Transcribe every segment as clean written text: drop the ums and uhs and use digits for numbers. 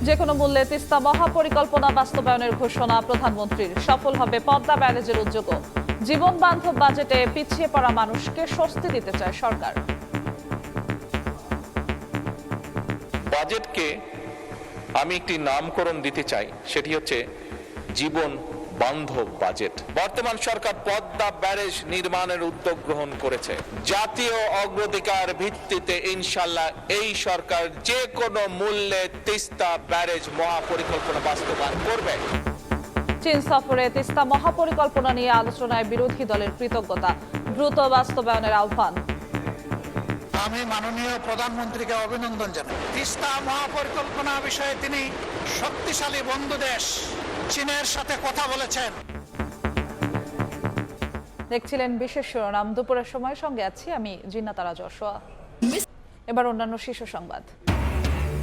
যে কোনো মূল্যে তিস্তা মহাপরিকল্পনা বাস্তবায়নের ঘোষণা প্রধানমন্ত্রীর। সফল হবে পদ্মা ব্যারেজের উদ্যোগও। জীবন বান্ধব বাজেটে পিছিয়ে পড়া মানুষকে স্বস্তি দিতে চায় সরকার। বাজেটকে আমি একটি নামকরণ দিতে চাই, সেটি হচ্ছে জীবন বান্ধব বাজেট। বর্তমান সরকার পদ্মা ব্যারেজ নির্মাণের উদ্যোগ গ্রহণ করেছে। জাতীয় অগ্রাধিকার ভিত্তিতে ইনশাআল্লাহ এই সরকার যে কোনো মূল্যে তিস্তা ব্যারেজ মহাপরিকল্পনা বাস্তবায়ন করবে। চীন সফরে তিস্তা মহাপরিকল্পনা নিয়ে আলোচনায় বিরোধী দলের কৃতজ্ঞতা, দ্রুত বাস্তবায়নের আহ্বান। আমি মাননীয় প্রধানমন্ত্রীকে অভিনন্দন জানাই। তিস্তা মহাপরিকল্পনা বিষয়ে তিনি শক্তিশালী বন্ধু দেশ চীনের সাথে কথা বলেছেন। দেখছিলেন বিশেষ শিরোনাম। দুপুরের সময় সঙ্গে আছি আমি জিন্নাতারা যশোয়া। এবার অন্যান্য শীর্ষ সংবাদ।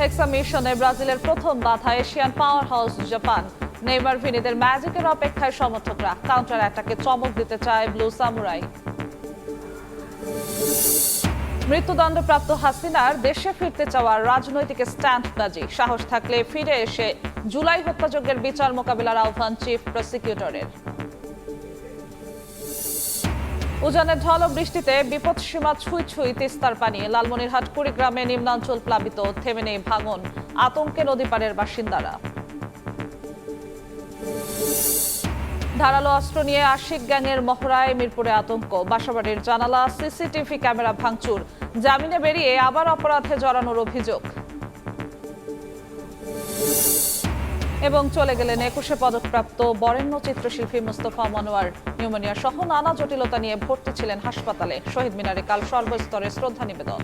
হেক্সা মিশনে ব্রাজিলের প্রথম বাধা Asian power house Japan. Neymar ভিনিদের ম্যাজিকের অপেক্ষায় সমর্থকরা। কাউন্টার অ্যাটাকে চমক দিতে চায় ব্লু সামুরাই। মৃত্যুদণ্ডপ্রাপ্ত হাসিনার দেশে ফিরতে চাওয়ার রাজনৈতিক স্ট্যান্ডবাজি। সাহস থাকলে ফিরে এসে জুলাই হত্যাযজ্ঞের বিচার মোকাবিলার আহ্বান চিফ প্রসিকিউটরের। উজানের ঢল ও বৃষ্টিতে বিপদসীমা ছুঁই ছুঁই তিস্তার পানি। লালমনিরহাট কুড়িগ্রামে নিম্নাঞ্চল প্লাবিত, থেমে নেই ভাঙন। আতঙ্কে নদীপাড়ের বাসিন্দারা। ধারালো অস্ত্র নিয়ে আশিক গ্যাংয়ের মহড়ায় মিরপুরে আতঙ্ক। বাসাবাড়ির জানালা সিসিটিভি ক্যামেরা ভাঙচুর। জামিনে বেরিয়ে আবার অপরাধে জড়ানোর অভিযোগ। এবং চলে গেলেন 21 পদকপ্রাপ্ত বরেণ্য চিত্রশিল্পী মুস্তফা মনোয়ার। নিউমোনিয়া সহ নানা জটিলতা নিয়ে ভর্তি ছিলেন হাসপাতালে। শহীদ মিনারে কাল সর্বস্তরে শ্রদ্ধা নিবেদন।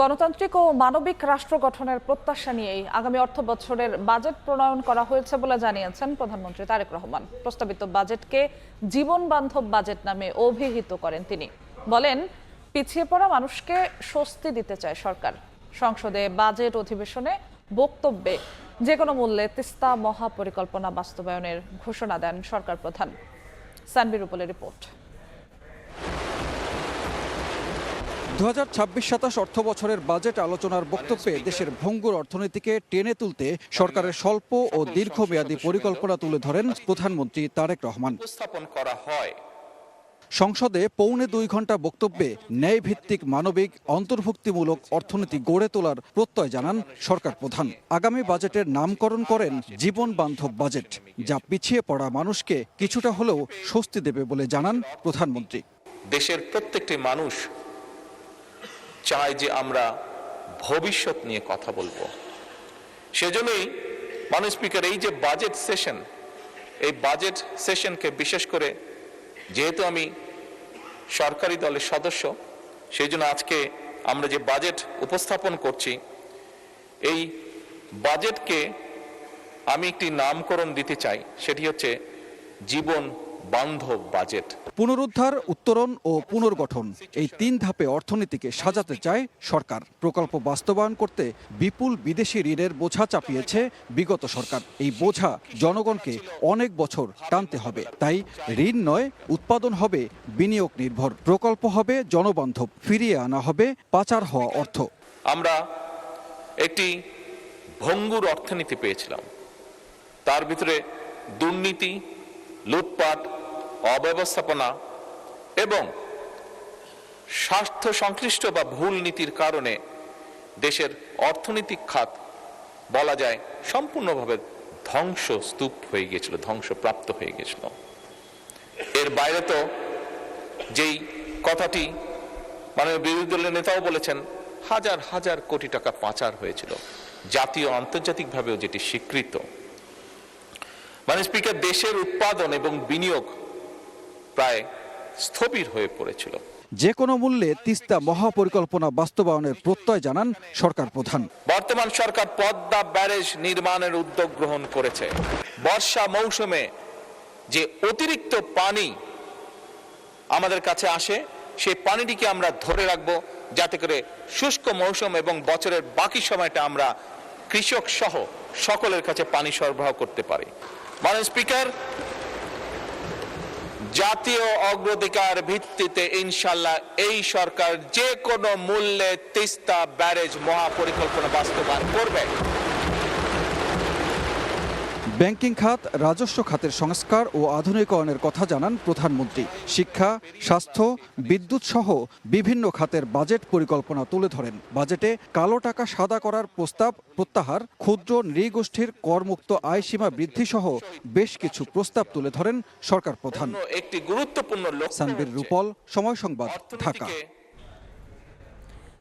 গণতান্ত্রিক ও মানবিক রাষ্ট্র গঠনের প্রত্যাশা নিয়েই আগামী অর্থ বছরের বাজেট প্রণয়ন করা হয়েছে বলে জানিয়েছেন প্রধানমন্ত্রী তারেক রহমান। প্রস্তাবিত বাজেটকে জীবন বান্ধব বাজেট নামে অভিহিত করেন তিনি। বলেন, পিছিয়ে পড়া মানুষকে স্বস্তি দিতে চায় সরকার। সংসদে বাজেট অধিবেশনে বক্তব্যে যে কোনো মূল্যে তিস্তা মহাপরিকল্পনা বাস্তবায়নের ঘোষণা দেন সরকার প্রধান। সানবির উপলের রিপোর্ট। 2026-27 অর্থ বছরের বাজেট আলোচনার বক্তব্যে দেশের ভঙ্গুর অর্থনীতিকে টেনে তুলতে সরকারের স্বল্প ও দীর্ঘমেয়াদী পরিকল্পনা তুলে ধরেন প্রধানমন্ত্রী তারেক রহমান। উপস্থাপন করা হয় সংসদে পৌনে 2 ঘন্টা বক্তব্যে ন্যায়ভিত্তিক মানবিক অন্তর্ভুক্তিমূলক অর্থনীতি গড়ে তোলার প্রত্যয় জানান সরকার প্রধান। আগামী বাজেটের নামকরণ করেন জীবন বান্ধব বাজেট, যা পিছিয়ে পড়া মানুষকে কিছুটা হলেও স্বস্তি দেবে বলে জানান প্রধানমন্ত্রী। দেশের প্রত্যেকটি মানুষ চায় যে আমরা ভবিষ্যৎ নিয়ে কথা বলবো। সেজন্যই মাননীয় স্পিকার, এই যে বাজেট সেশন, এই বাজেট সেশনকে বিশেষ করে যেহেতু আমি সরকারি দলের সদস্য, সেই জন্য আজকে আমরা যে বাজেট উপস্থাপন করছি, এই বাজেটকে আমি একটি নামকরণ দিতে চাই, সেটি হচ্ছে জীবন বান্ধব বাজেট। পুনরুদ্ধার, উত্তরণ ও পুনর্গঠন, এই 3 ধাপে অর্থনীতিকে সাজাতে চায় সরকার। প্রকল্প বাস্তবায়ন করতে বিপুল বিদেশি ঋণের বোঝা চাপিয়েছে বিগত সরকার। এই বোঝা জনগণকে অনেক বছর টানতে হবে। তাই ঋণ নয়, উৎপাদন হবে বিনিয়োগ নির্ভর। প্রকল্প হবে জনবান্ধব, ফিরিয়ে আনা হবে পাচার হওয়া অর্থ। আমরা একটি ভঙ্গুর অর্থনীতি পেয়েছিলাম, তার ভিতরে দুর্নীতি, লুটপাট, অব্যবস্থাপনা এবং স্বার্থ সংশ্লিষ্ট বা ভুল নীতির কারণে দেশের অর্থনৈতিক খাত বলা যায় সম্পূর্ণভাবে ধ্বংসস্তূপ হয়ে গিয়েছিল, ধ্বংসপ্রাপ্ত হয়ে গিয়েছিল। এর বাইরে তো যেই কথাটি মাননীয় বিরোধী দলের নেতাও বলেছেন, হাজার হাজার কোটি টাকা পাচার হয়েছিল, জাতীয় আন্তর্জাতিকভাবেও যেটি স্বীকৃত। মাননীয় স্পিকার, দেশের উৎপাদন এবং বিনিয়োগ প্রায় স্থবির হয়ে পড়েছিল। যে কোনো মূল্যে তিস্তা মহাপরিকল্পনা বাস্তবায়নের প্রত্যয় জানান সরকার প্রধান। বর্তমান সরকার পদ্মা ব্যারেজ নির্মাণের উদ্যোগ গ্রহণ করেছে। বর্ষা মৌসুমে যে অতিরিক্ত পানি আমাদের কাছে আসে, সেই পানিটিকে আমরা ধরে রাখবো, যাতে করে শুষ্ক মৌসুম এবং বছরের বাকি সময়টা আমরা কৃষক সহ সকলের কাছে পানি সরবরাহ করতে পারি। মাননীয় স্পিকার, জাতীয় অগ্রাধিকার ভিত্তিতে ইনশাল্লাহ এই সরকার যে কোনো মূল্যে তিস্তা ব্যারেজ মহাপরিকল্পনা বাস্তবায়ন করবে। ব্যাংকিং খাত, রাজস্ব খাতের সংস্কার ও আধুনিকায়নের কথা জানান প্রধানমন্ত্রী। শিক্ষা, স্বাস্থ্য, বিদ্যুৎ সহ বিভিন্ন খাতের বাজেট পরিকল্পনা তুলে ধরেন। বাজেটে কালো টাকা সাদা করার প্রস্তাব প্রত্যাহার, ক্ষুদ্র নৃগোষ্ঠীর করমুক্ত আয় সীমা বৃদ্ধি সহ বেশ কিছু প্রস্তাব তুলে ধরেন সরকার প্রধান। একটি গুরুত্বপূর্ণ লক্ষ্য সানবীর রূপল, সময় সংবাদ, ঢাকা।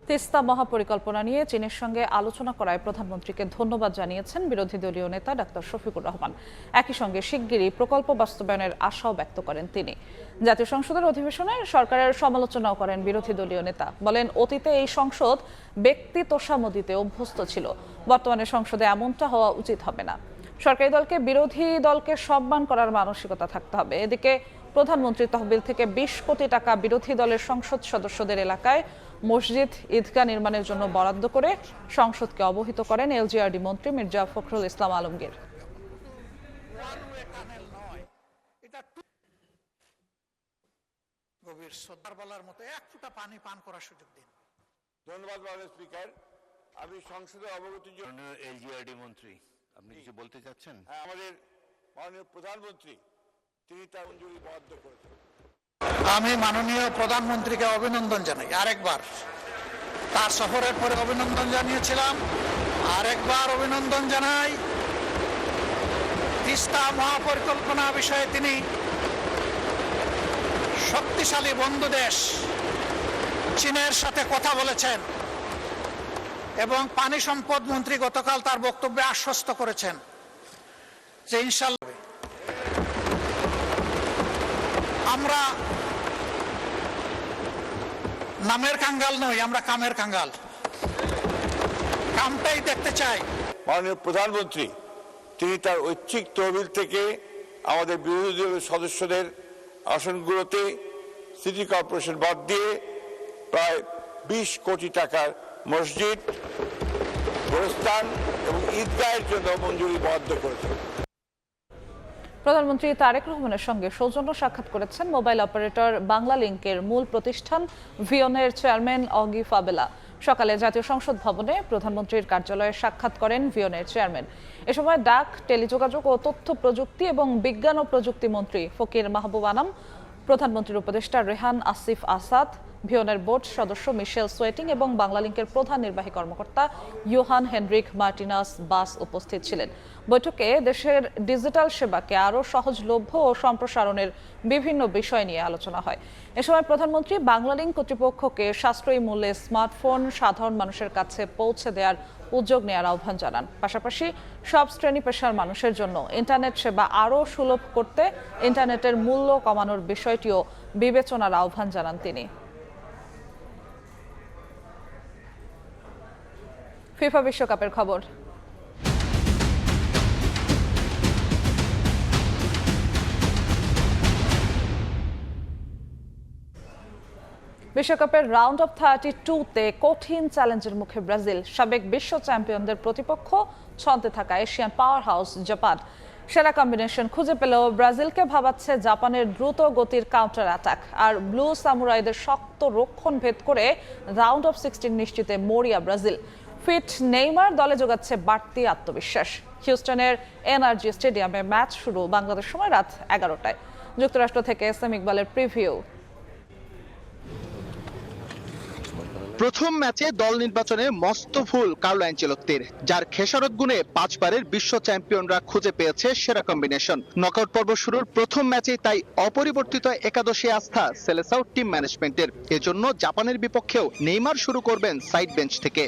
তিস্তা মহাপরিকল্পনা নিয়ে চীনের সঙ্গে আলোচনা করায় প্রধানমন্ত্রীকে ধন্যবাদ জানিয়েছেন বিরোধী দলীয় নেতা ডাক্তার শফিকুর রহমান। একই সঙ্গে শিগগিরই প্রকল্প বাস্তবায়নের আশাও ব্যক্ত করেন তিনি। জাতীয় সংসদের অধিবেশনে সরকারের সমালোচনাও করেন বিরোধী দলীয় নেতা। বলেন, অতীতে এই সংসদ ব্যক্তি তোষামোদিতে অভ্যস্ত ছিল, বর্তমানে সংসদে এমনটা হওয়া উচিত হবে না। সরকারি দলকে বিরোধী দলকে সম্মান করার মানসিকতা থাকতে হবে। এদিকে প্রধানমন্ত্রী তহবিল থেকে 20 কোটি টাকা বিরোধী দলের সংসদ সদস্যদের এলাকায় মসজিদ, ঈদগাহ নির্মাণের জন্য বরাদ্দ করে সংসদকে অবহিত করেন এলজিআরডি মন্ত্রী মির্জা ফখরুল ইসলাম আলমগীর। গভীর শ্রদ্ধার বলার মতো এক ফোঁটা পানি পান করার সুযোগ দিন। ধন্যবাদ মাননীয় স্পিকার। আমি সংসদে অবগতির জন্য এলজিআরডি মন্ত্রী, আপনি কিছু বলতে চাচ্ছেন? আমাদের মাননীয় প্রধানমন্ত্রী তিনি তার মঞ্জুরি বরাদ্দ করেছেন। আমি মাননীয় প্রধানমন্ত্রীকে অভিনন্দন জানাই আরেকবার। তার সফরের পরে অভিনন্দন জানিয়েছিলাম, আরেকবার অভিনন্দন জানাই। তিস্তা মহাপরিকল্পনা বিষয়ে তিনি শক্তিশালী বন্ধু দেশ চীনের সাথে কথা বলেছেন এবং পানি সম্পদ মন্ত্রী গতকাল তার বক্তব্যে আশ্বস্ত করেছেন যে ইনশাআল্লাহ আমরা নামের কাঙ্গাল নই, আমরা কামের কাঙ্গাল। কামটাই দেখতে চাই। মাননীয় প্রধানমন্ত্রী তিনি তার ঐচ্ছিক তহবিল থেকে আমাদের বিরোধী দলের সদস্যদের আসনগুলোতে সিটি কর্পোরেশন বাদ দিয়ে প্রায় 20 কোটি টাকার মসজিদ, গোরস্থান এবং ঈদগাহের জন্য মঞ্জুরি বরাদ্দ করেছেন। প্রধানমন্ত্রী তারেক রহমানের সঙ্গে সৌজন্য সাক্ষাৎ করেছেন মোবাইল অপারেটর বাংলালিংকের মূল প্রতিষ্ঠান ভিওনের চেয়ারম্যান অগি ফাবেলা। সকালে জাতীয় সংসদ ভবনে প্রধানমন্ত্রীর কার্যালয়ে সাক্ষাৎ করেন ভিওনের চেয়ারম্যান। এ সময় ডাক, টেলিযোগাযোগ ও তথ্য প্রযুক্তি এবং বিজ্ঞান ও প্রযুক্তি মন্ত্রী ফকির মাহবুব আনাম, প্রধানমন্ত্রীর উপদেষ্টা রেহান আসিফ আসাদ, ভিওনের বোর্ড সদস্য মিশেল সোয়েটিং এবং বাংলালিংকের প্রধান নির্বাহী কর্মকর্তা ইয়োহান হেনরিক মার্টিনাস বাস উপস্থিত ছিলেন। বৈঠকে দেশের ডিজিটাল সেবাকে আরও সহজলভ্য ও সম্প্রসারণের বিভিন্ন বিষয় নিয়ে আলোচনা হয়। এ সময় প্রধানমন্ত্রী বাংলালিংক কর্তৃপক্ষকে সাশ্রয়ী মূল্যে স্মার্টফোন সাধারণ মানুষের কাছে পৌঁছে দেওয়ার উদ্যোগ নেওয়ার আহ্বান জানান। পাশাপাশি সব শ্রেণী পেশার মানুষের জন্য ইন্টারনেট সেবা আরও সুলভ করতে ইন্টারনেটের মূল্য কমানোর বিষয়টিও বিবেচনার আহ্বান জানান তিনি। ফিফা বিশ্বকাপের খবর। বিশ্বকাপের রাউন্ড অফ 32-তে কঠিন চ্যালেঞ্জের মুখে ব্রাজিল। সাবেক বিশ্ব চ্যাম্পিয়নদের প্রতিপক্ষ ছন্দে থাকা এশিয়ান পাওয়ার হাউস জাপান। সেরা কম্বিনেশন খুঁজে পেলেও ব্রাজিলকে ভাবাচ্ছে জাপানের দ্রুত গতির কাউন্টার অ্যাটাক। আর ব্লু সামুরাইদের শক্ত রক্ষণ ভেদ করে রাউন্ড অফ 16 নিশ্চিতে মরিয়া ব্রাজিল। ফিট নেইমার দলে যোগাচ্ছে বাড়তি আত্মবিশ্বাস। হিউস্টনের এনআরজি স্টেডিয়ামে ম্যাচ শুরু বাংলাদেশ সময় রাত 11টায়। যুক্তরাষ্ট্র থেকে এস এম ইকবালের প্রিভিউ। প্রথম ম্যাচে দল নির্বাচনে মস্ত ভুল কার্লো অ্যাঞ্চেলত্তির, যার খেসারত গুণে 5 বারের বিশ্ব চ্যাম্পিয়নরা খুঁজে পেয়েছে সেরা কম্বিনেশন। নকআউট পর্ব শুরুর প্রথম ম্যাচেই তাই অপরিবর্তিত একাদশে আস্থা সেলেসাও টিম ম্যানেজমেন্টের। এজন্য জাপানের বিপক্ষেও নেইমার শুরু করবেন সাইড বেঞ্চ থেকে।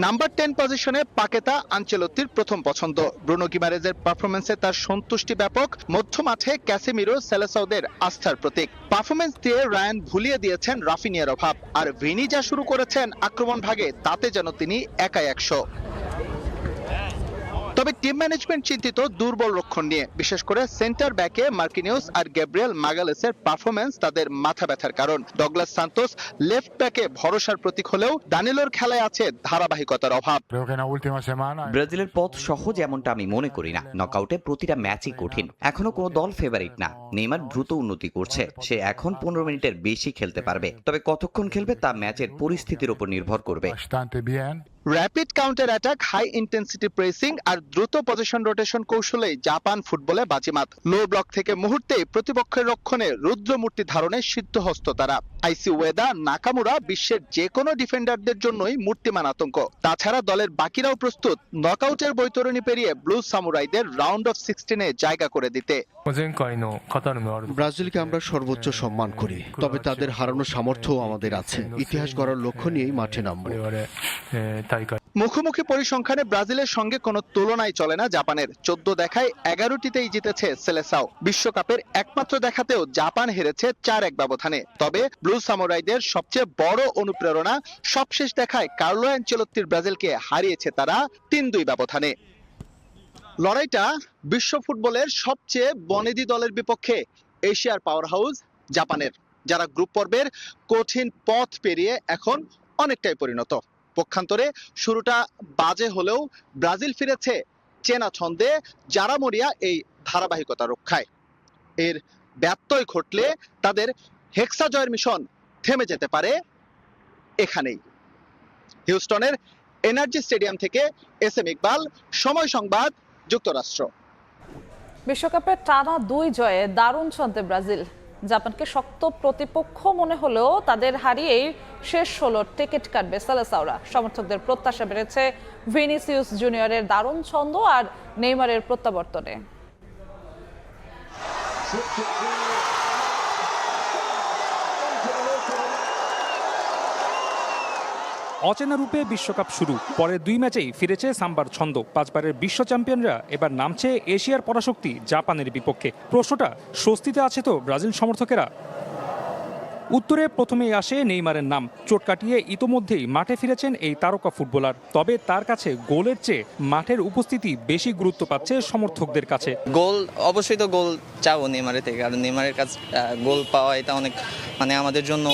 নাম্বার 10 পজিশনে পাকেতা আনচেলত্তির প্রথম পছন্দ। ব্রুনো গিমারেজের পারফরমেন্সে তার সন্তুষ্টি ব্যাপক। মধ্য মাঠে ক্যাসেমিরো সেলেসাওদের আস্থার প্রতীক। পারফরমেন্স দিয়ে রায়ান ভুলিয়ে দিয়েছেন রাফিনিয়ার অভাব। আর ভিনি যা শুরু করেছেন আক্রমণ ভাগে, তাতে যেন তিনি একাই 100। তবে টিম ম্যানেজমেন্ট চিন্তিত দুর্বল রক্ষণ নিয়ে, বিশেষ করে সেন্টার ব্যাকে মার্কিনিউস আর গ্যাব্রিয়েল মাগালেসের পারফরম্যান্স তাদের মাথা ব্যথার কারণ। ডগলাস সান্তোস লেফট ব্যাকে ভরসার প্রতীক হলেও দানিলোর খেলায় আছে ধারাবাহিকতার অভাব। ব্রাজিলের পথ সহজ এমনটা আমি মনে করি না। নকআউটে প্রতিটা ম্যাচই কঠিন। এখনো কোনো দল ফেভারিট না। নেইমার দ্রুত উন্নতি করছে, সে এখন 15 মিনিটের বেশি খেলতে পারবে, তবে কতক্ষণ খেলবে তা ম্যাচের পরিস্থিতির উপর নির্ভর করবে। Rapid counter attack, high intensity pressing আর দ্রুত পজিশন রোটেশন কৌশলেই জাপান ফুটবলে বাজিমাত। লো ব্লক থেকে মুহূর্তেই প্রতিপক্ষের রক্ষণে রুদ্রমূর্তি ধারণে সিদ্ধহস্ত তারা। আইসি ওয়েদা, নাকামুরা বিশ্বের যে কোনো ডিফেন্ডারদের জন্যই মূর্তিমান আতঙ্ক। তাছাড়া দলের বাকিরাও প্রস্তুত নকআউটের বৈতরণী পেরিয়ে ব্লু সামুরাইদের রাউন্ড অফ 16-এ জায়গা করে দিতে। ব্রাজিলকে আমরা সর্বোচ্চ সম্মান করি, তবে তাদের হারানোর সামর্থ্য আমাদের আছে। ইতিহাস গড়ার লক্ষ্য নিয়েই মাঠে নামবো। মুখোমুখি পরিসংখ্যানে ব্রাজিলের সঙ্গে কোনো তুলনাই চলে না জাপানের। 14 দেখায় 11টিতেই জিতেছে সেলেসাও। বিশ্বকাপের একমাত্র দেখাতেও জাপান হেরেছে 4-1 ব্যবধানে। তবে ব্লু সামুরাইদের সবচেয়ে বড় অনুপ্রেরণা, সবশেষ দেখায় কার্লো অ্যানচেলত্তির ব্রাজিলকে হারিয়েছে তারা 3-2 ব্যবধানে। লড়াইটা বিশ্ব ফুটবলের সবচেয়ে বনেদি দলের বিপক্ষে, এশিয়ার পাওয়ার হাউস জাপানের, যারা গ্রুপ পর্বের কঠিন পথ পেরিয়ে এখন অনেকটাই পরিণত। পক্ষান্তরে শুরুটা বাজে হলেও ব্রাজিল ফিরেছে চেনা ছন্দে, যারা মরিয়া এই ধারাবাহিকতা রক্ষায়। এর ব্যত্যয় ঘটলে তাদের হেক্সা জয়ের মিশন থেমে যেতে পারে এখানেই। হিউস্টনের এনার্জি স্টেডিয়াম থেকে এস এম ইকবাল, সময় সংবাদ, যুক্তরাষ্ট্র। বিশ্বকাপে টানা 2 জয়ে দারুণ ছন্দে ব্রাজিল। জাপানকে শক্ত প্রতিপক্ষ মনে হলেও তাদের হারিয়েই শেষ 16 টিকিট কাটবে সেলেসাওরা। সমর্থকদের প্রত্যাশা বেড়েছে ভিনিসিয়াস জুনিয়রের দারুণ ছন্দ আর নেইমারের প্রত্যাবর্তনে। অচেনা রূপে বিশ্বকাপ শুরু, পরের 2 ম্যাচেই ফিরেছে সাম্বার ছন্দ। 5 বারের বিশ্ব চ্যাম্পিয়নরা এবার নামছে এশিয়ার পরাশক্তি জাপানের বিপক্ষে। প্রশ্নটা, স্বস্তিতে আছে তো ব্রাজিল সমর্থকেরা? উত্তরে প্রথমেই আসে নেইমারের নাম। চোট কাটিয়ে ইতোমধ্যেই মাঠে ফিরেছেন এই তারকা ফুটবলার। তবে তার কাছে গোলের চেয়ে মাঠের উপস্থিতি বেশি গুরুত্ব পাচ্ছে সমর্থকদের কাছে। গোল অবশ্যই তো গোল চাও নেইমারের থেকে, কারণ নেইমারের কাছে গোল পাওয়া এটা অনেক আমাদের জন্য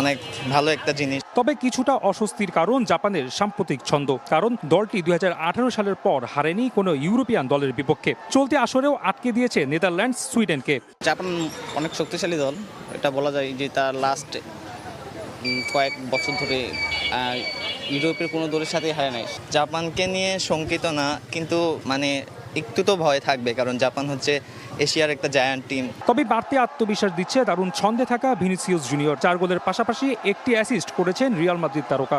অনেক ভালো একটা জিনিস। তবে কিছুটা অস্বস্তির কারণ জাপানের সাম্প্রতিক ছন্দ, কারণ দলটি 2018 সালের পর হারেনি কোনো ইউরোপিয়ান দলের বিপক্ষে। চলতি আসরেও আটকে দিয়েছে নেদারল্যান্ডস সুইডেনকে। জাপান অনেক শক্তিশালী দল, এটা বলা যায় যে তার লাস্ট কয়েক বছর ধরে ইউরোপের কোনো দলের সাথে হারে নাই। জাপানকে নিয়ে শঙ্কিত না, কিন্তু একটু তো ভয় থাকবে, কারণ জাপান হচ্ছে এশিয়ার একটা জায়ান্ট টিম। তবে বাড়তি আত্মবিশ্বাস দিচ্ছে দারুণ ছন্দে থাকা ভিনিসিয়াস জুনিয়র। 4 গোলের পাশাপাশি 1টি অ্যাসিস্ট করেছেন রিয়াল মাদ্রিদ তারকা।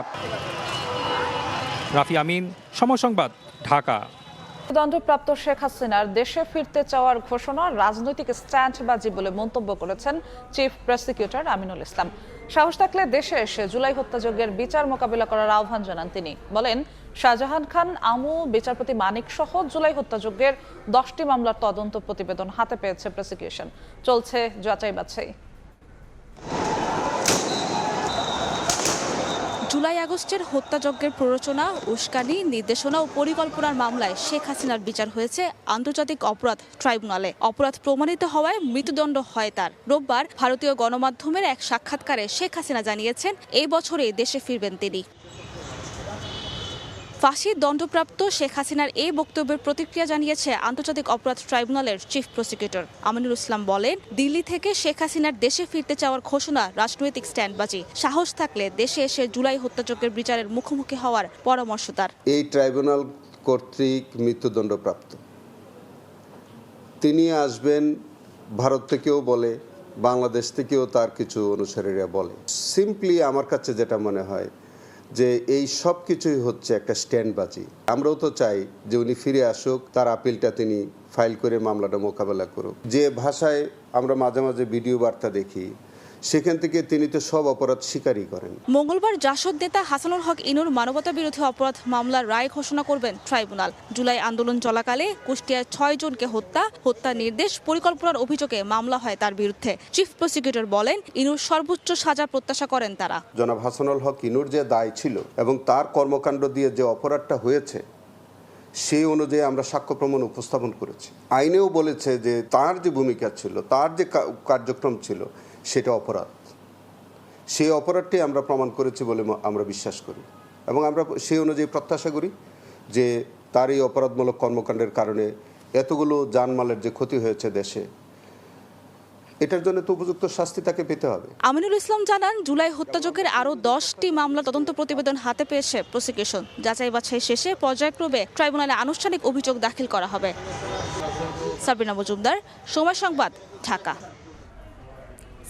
রাফি আমিন, সময় সংবাদ, ঢাকা। দণ্ডপ্রাপ্ত শেখ হাসিনার দেশে ফিরতে চাওয়ার ঘোষণা রাজনৈতিক স্ট্যান্ডবাজি বলে মন্তব্য করেছেন চিফ প্রসিকিউটর আমিনুল ইসলাম। সাহস থাকলে দেশে এসে জুলাই হত্যাযজ্ঞের বিচার মোকাবিলা করার আহ্বান জানান তিনি। বলেন, শাহজাহান খান, আমু, বিচারপতি মানিক সহ জুলাই হত্যাযজ্ঞের 10টি মামলার তদন্ত প্রতিবেদন হাতে পেয়েছে প্রসিকিউশন। চলছে যাচাই বাছাই। জুলাই আগস্টের হত্যাযজ্ঞের প্ররোচনা, উস্কানি, নির্দেশনা ও পরিকল্পনার মামলায় শেখ হাসিনার বিচার হয়েছে আন্তর্জাতিক অপরাধ ট্রাইব্যুনালে। অপরাধ প্রমাণিত হওয়ায় মৃত্যুদণ্ড হয় তার। রোববার ভারতীয় গণমাধ্যমের এক সাক্ষাৎকারে শেখ হাসিনা জানিয়েছেন, এই বছরেই দেশে ফিরবেন তিনি। ফাঁসির দণ্ডপ্রাপ্ত শেখ হাসিনার এই বক্তব্যের প্রতিক্রিয়া জানিয়েছে আন্তর্জাতিক অপরাধ ট্রাইব্যুনালের চিফ প্রসিকিউটর আমিনুল ইসলাম। বলেন, দিল্লি থেকে শেখ হাসিনার দেশে ফিরতে চাওয়ার ঘোষণা রাজনৈতিক স্ট্যান্ডবাজি। সাহস থাকলে দেশে এসে জুলাই হত্যাযজ্ঞের বিচারের মুখোমুখি হওয়ার পরামর্শ তার। এই ট্রাইব্যুনাল কর্তৃক মৃত্যুদণ্ডপ্রাপ্ত তিনি আসবেন, ভারত থেকেও বলে, বাংলাদেশ থেকেও তার কিছু অনুসারীরা বলে। সিম্পলি আমার কাছে যেটা মনে হয় যে এই সব কিছুই হচ্ছে একটা স্ট্যান্ডবাজি। আমরাও তো চাই যে উনি ফিরে আসুক, তার আপিলটা তিনি ফাইল করে মামলাটা মোকাবেলা করুক। যে ভাষায় আমরা মাঝে মাঝে ভিডিও বার্তা দেখি, সেখান থেকে তিনি তো সব অপরাধ স্বীকারই করেন। মঙ্গলবার জাসদ নেতা হাসানুল হক ইনুর মানবতা বিরোধী অপরাধ মামলার রায় ঘোষণা করবেন ট্রাইব্যুনাল। জুলাই আন্দোলন চলাকালে কুষ্টিয়ার 6 জনকে হত্যা নির্দেশ, পরিকল্পনার অভিযোগে মামলা হয় তার বিরুদ্ধে। চিফ প্রসিকিউটর বলেন, ইনুর সর্বোচ্চ সাজা প্রত্যাশা করেন তারা। জনাব হাসানুল হক ইনুর যে দায় ছিল এবং তার কর্মকাণ্ড দিয়ে যে অপরাধটা হয়েছে, সেই অনুযায়ী আমরা সাক্ষ্য প্রমাণ উপস্থাপন করেছি। আইনেও বলেছে যে তার যে ভূমিকা ছিল, তার যে কার্যক্রম ছিল, সেটা অপরাধ। সেই অপরাধটি আমরা প্রমাণ করেছি বলে আমরা বিশ্বাস করি এবং আমরা সেই অনুযায়ী প্রত্যাশা করি যে তার এই অপরাধমূলক কর্মকাণ্ডের কারণে এতগুলো জানমালের যে ক্ষতি হয়েছে দেশে, এটার জন্য তো উপযুক্ত শাস্তি তাকে পেতে হবে। আমিনুল ইসলাম জানান, জুলাই হত্যাযজ্ঞের আরও 10টি মামলা তদন্ত প্রতিবেদন হাতে পেয়েছে প্রসিকিউশন। যাচাই বাছাই শেষে পর্যায়ক্রমে ট্রাইব্যুনালে আনুষ্ঠানিক অভিযোগ দাখিল করা হবে। সাবিনা মজুমদার, সময় সংবাদ, ঢাকা।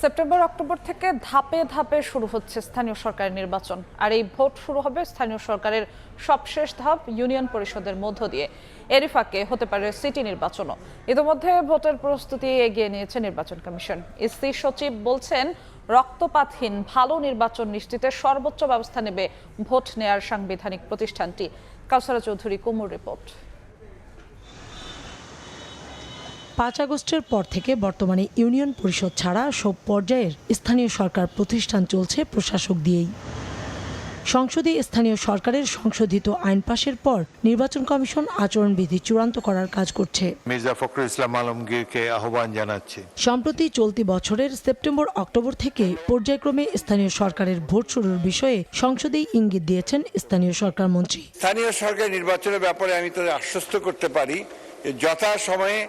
সেপ্টেম্বর অক্টোবর থেকে ধাপে ধাপে শুরু হচ্ছে স্থানীয় সরকারের নির্বাচন, আর এই ভোট শুরু হবে স্থানীয় সরকারের সবশেষ ধাপ ইউনিয়ন পরিষদের মধ্য দিয়ে। এরই ফাঁকে হতে পারে সিটি নির্বাচনও। ইতিমধ্যে ভোটের প্রস্তুতি এগিয়ে নিয়েছে নির্বাচন কমিশন। ইসি সচিব বলছেন, রক্তপাতহীন ভালো নির্বাচন নিশ্চিতে সর্বোচ্চ ব্যবস্থা নেবে ভোট নেয়ার সাংবিধানিক প্রতিষ্ঠানটি। কাউসারা চৌধুরী, কুমুর রিপোর্ট। 5 আগস্টের পর থেকে বর্তমানে ইউনিয়ন পরিষদ ছাড়া সব পর্যায়ের স্থানীয় সরকার প্রতিষ্ঠান চলছে প্রশাসক দিয়েই। সংসদে স্থানীয় সরকারের সংশোধিত আইন পাশের পর নির্বাচন কমিশন আচরণবিধি চূড়ান্ত করার কাজ করছে। মির্জা ফখরুল ইসলাম আলমগীরকে আহ্বান জানাচ্ছি। সম্প্রতি চলতি বছরের সেপ্টেম্বর অক্টোবর থেকে পর্যায়ক্রমে স্থানীয় সরকারের ভোট শুরুর বিষয়ে সংসদেই ইঙ্গিত দিয়েছেন স্থানীয় সরকার মন্ত্রী। স্থানীয় সরকার নির্বাচনের ব্যাপারে আমি তাদের আশ্বস্ত করতে পারি যে যথাসময়ে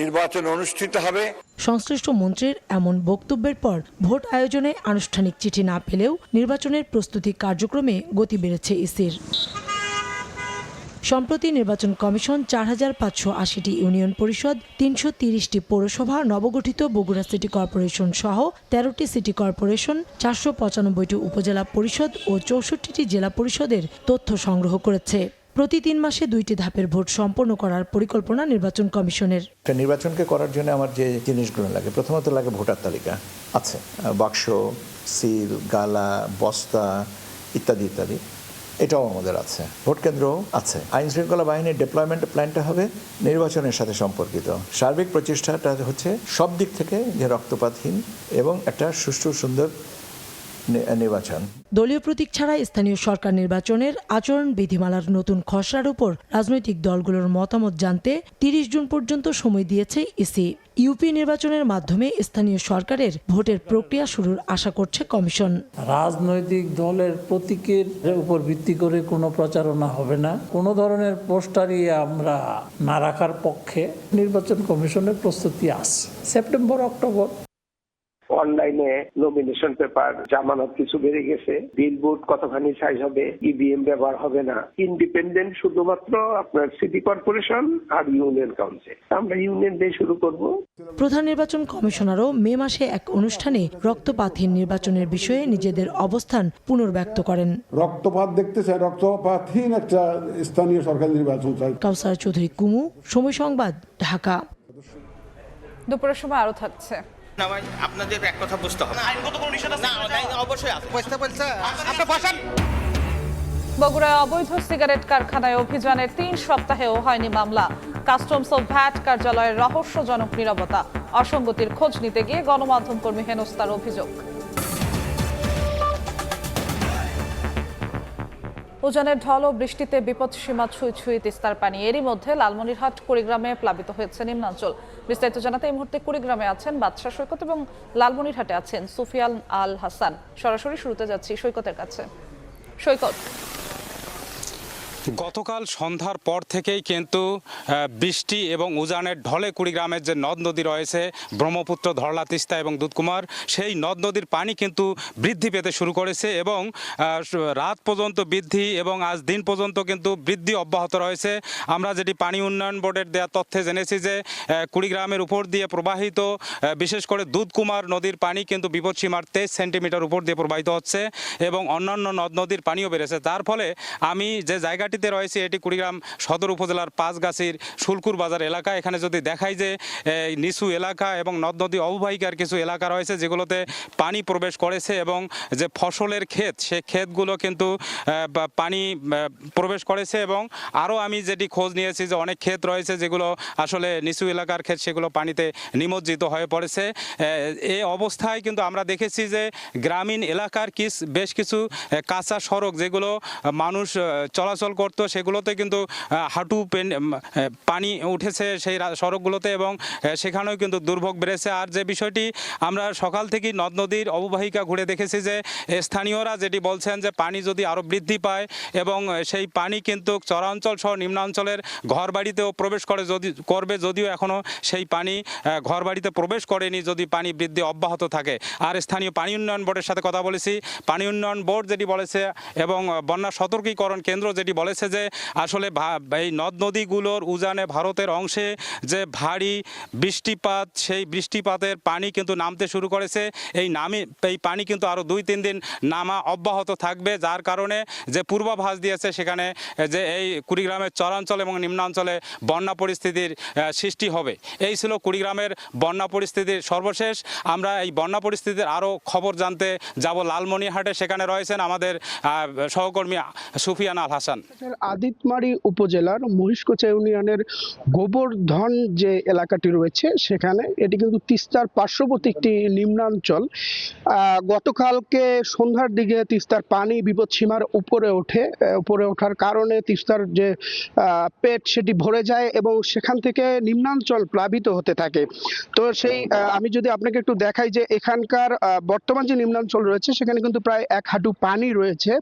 নির্বাচন অনুষ্ঠিত হবে। সংশ্লিষ্ট মন্ত্রীর এমন বক্তব্যের পর ভোট আয়োজনে আনুষ্ঠানিক চিঠি না পেলেও নির্বাচনের প্রস্তুতি কার্যক্রমে গতি বেড়েছে ইসির। সম্প্রতি নির্বাচন কমিশন 4580টি ইউনিয়ন পরিষদ, 330টি পৌরসভা, নবগঠিত বগুড়া সিটি কর্পোরেশন সহ 13টি সিটি কর্পোরেশন, 495টি উপজেলা পরিষদ ও 64টি জেলা পরিষদের তথ্য সংগ্রহ করেছে। প্রতি 3 মাসে 2টি ধাপের ভোট সম্পন্ন করার পরিকল্পনা নির্বাচন কমিশনের। নির্বাচনকে করার জন্য আমার যে জিনিসগুলো লাগে, প্রথমত লাগে ভোটার তালিকা আছে, বাক্স, সিল, গালা, বস্তা ইত্যাদি ইত্যাদি, এটাও আমাদের আছে। ভোট কেন্দ্রও আছে। আইন শৃঙ্খলা বাহিনীর ডেপ্লয়মেন্ট প্ল্যানটা হবে নির্বাচনের সাথে সম্পর্কিত। সার্বিক প্রচেষ্টাটা হচ্ছে সব দিক থেকে যে রক্তপাতহীন এবং একটা সুষ্ঠু সুন্দর নির্বাচন। দলীয় প্রতীক ছাড়া স্থানীয় সরকার নির্বাচনের আচরণ বিধিমালার নতুন খসড়ার উপর রাজনৈতিক দলগুলোর মতামত জানতে 30 জুন পর্যন্ত সময় দিয়েছে ইসি। ইউপি নির্বাচনের মাধ্যমে স্থানীয় সরকারের ভোটের প্রক্রিয়া শুরুর আশা করছে কমিশন। রাজনৈতিক দলের প্রতীকের উপর ভিত্তি করে কোনো প্রচারণা হবে না, কোনো ধরনের পোস্টারই আমরা না রাখার পক্ষে। নির্বাচন কমিশনের প্রস্তুতি আছে সেপ্টেম্বর অক্টোবর। অনলাইনে নমিনেশন পেপার জামানত কিছু বেড়ে গেছে, বিলবোর্ড কতখানি সাইজ হবে, ইভিএম ব্যবহার হবে না, ইন্ডিপেন্ডেন্ট শুধুমাত্র আপনার সিটি কর্পোরেশন আর ইউনিয়ন কাউন্সিল। আমরা ইউনিয়ন দিয়ে শুরু করব। প্রধান নির্বাচন কমিশনারও মে মাসে এক অনুষ্ঠানে রক্তপাতহীন নির্বাচনের বিষয়ে নিজেদের অবস্থান পুনর্ব্যক্ত করেন। রক্তপাত দেখতে চাই, রক্তপাতহীন একটা স্থানীয় সরকার নির্বাচন চাই। কাউসারা চৌধুরী, কুমু, সময় সংবাদ, ঢাকা। দুপুরের সময় আরো থাকছে। আপনাদের এক কথা বুঝতে হবে, আইনগত কোনো নিষেধ আছে? না, অবশ্যই আছে। বগুড়ায় অবৈধ সিগারেট কারখানায় অভিযানের 3 সপ্তাহেও হয়নি মামলা। কাস্টমস ও ভ্যাট কার্যালয়ের রহস্যজনক নীরবতা, অসঙ্গতির খোঁজ নিতে গিয়ে গণমাধ্যম কর্মী হেনস্থার অভিযোগ। উজানের ঢল ও বৃষ্টিতে বিপদসীমা ছুঁই ছুঁই তিস্তার পানি। এরই মধ্যে লালমনিরহাট কুড়িগ্রামে প্লাবিত হয়েছে নিম্নাঞ্চল। বিস্তারিত জানাতে এই মুহূর্তে কুড়িগ্রামে আছেন বাদশা সৈকত এবং লালমনিরহাটে আছেন সুফিয়ান আল হাসান। সরাসরি শুরুতে যাচ্ছি সৈকতের কাছে। সৈকত, গতকাল সন্ধ্যার পর থেকেই কিন্তু বৃষ্টি এবং উজানের ঢলে কুড়িগ্রামের যে নদ নদী রয়েছে, ব্রহ্মপুত্র, ধরলা, তিস্তা এবং দুধকুমার, সেই নদ নদীর পানি কিন্তু বৃদ্ধি পেতে শুরু করেছে এবং রাত পর্যন্ত বৃদ্ধি এবং আজ দিন পর্যন্ত কিন্তু বৃদ্ধি অব্যাহত রয়েছে। আমরা যেটি পানি উন্নয়ন বোর্ডের দেওয়া তথ্যে জেনেছি যে কুড়িগ্রামের উপর দিয়ে প্রবাহিত বিশেষ করে দুধকুমার নদীর পানি কিন্তু বিপদসীমার 23 সেন্টিমিটার উপর দিয়ে প্রবাহিত হচ্ছে এবং অন্যান্য নদ নদীর পানিও বেড়েছে। তার ফলে আমি যে জায়গাটি রয়েছে এটি কুড়িগ্রাম সদর উপজেলার পাঁচগাছির শুলকুর বাজার এলাকা। এখানে যদি দেখাই যে নিচু এলাকা এবং নদ নদী অববাহিকার কিছু এলাকা রয়েছে যেগুলোতে পানি প্রবেশ করেছে এবং যে ফসলের ক্ষেত, সে ক্ষেতগুলো কিন্তু পানি প্রবেশ করেছে এবং আরও আমি যেটি খোঁজ নিয়েছি যে অনেক ক্ষেত রয়েছে যেগুলো আসলে নিচু এলাকার ক্ষেত, সেগুলো পানিতে নিমজ্জিত হয়ে পড়েছে। এই অবস্থায় কিন্তু আমরা দেখেছি যে গ্রামীণ এলাকার বেশ কিছু কাঁচা সড়ক যেগুলো মানুষ চলাচল গর্ত সেগুলোতে কিন্তু হাঁটু পানি উঠেছে সেই সড়কগুলোতে, এবং সেখানেও কিন্তু দুর্ভোগ বেড়েছে। আর যে বিষয়টি আমরা সকাল থেকেই নদ নদীর অববাহিকা ঘুরে দেখেছি যে স্থানীয়রা যেটি বলছেন যে পানি যদি আরও বৃদ্ধি পায় এবং সেই পানি কিন্তু চরাঞ্চল সহ নিম্নাঞ্চলের ঘরবাড়িতেও প্রবেশ করবে, যদিও এখনও সেই পানি ঘরবাড়িতে প্রবেশ করেনি যদি পানি বৃদ্ধি অব্যাহত থাকে। আর স্থানীয় পানি উন্নয়ন বোর্ডের সাথে কথা বলেছি, পানি উন্নয়ন বোর্ড যেটি বলেছে এবং বন্যা সতর্কীকরণ কেন্দ্র যেটি বলেছে যে আসলে এই নদ নদীগুলোর উজানে ভারতের অংশে যে ভারী বৃষ্টিপাত, সেই বৃষ্টিপাতের পানি কিন্তু নামতে শুরু করেছে। এই পানি কিন্তু আরও 2-3 দিন নামা অব্যাহত থাকবে, যার কারণে যে পূর্বাভাস দিয়েছে সেখানে যে এই কুড়িগ্রামের চরাঞ্চল এবং নিম্নাঞ্চলে বন্যা পরিস্থিতির সৃষ্টি হবে। এই ছিল কুড়িগ্রামের বন্যা পরিস্থিতির সর্বশেষ। আমরা এই বন্যা পরিস্থিতির আরও খবর জানতে যাব লালমনিরহাটে, সেখানে রয়েছেন আমাদের সহকর্মী সুফিয়ান আল হাসান। আদিতমারি উপজেলার মহিষকোচা ইউনিয়নের গোবর্ধন যে এলাকাটি রয়েছে সেখানে, এটি কিন্তু তিস্তার পার্শ্ববর্তী একটি নিম্নাঞ্চল। গতকালকে সন্ধ্যার দিকে তিস্তার পানি বিপদসীমার উপরে ওঠার কারণে তিস্তার যে পেট সেটি ভরে যায় এবং সেখান থেকে নিম্নাঞ্চল প্লাবিত হতে থাকে। তো সেই আমি যদি আপনাকে একটু দেখাই যে এখানকার বর্তমান যে নিম্নাঞ্চল রয়েছে সেখানে কিন্তু প্রায় 1 হাঁটু পানি রয়েছে।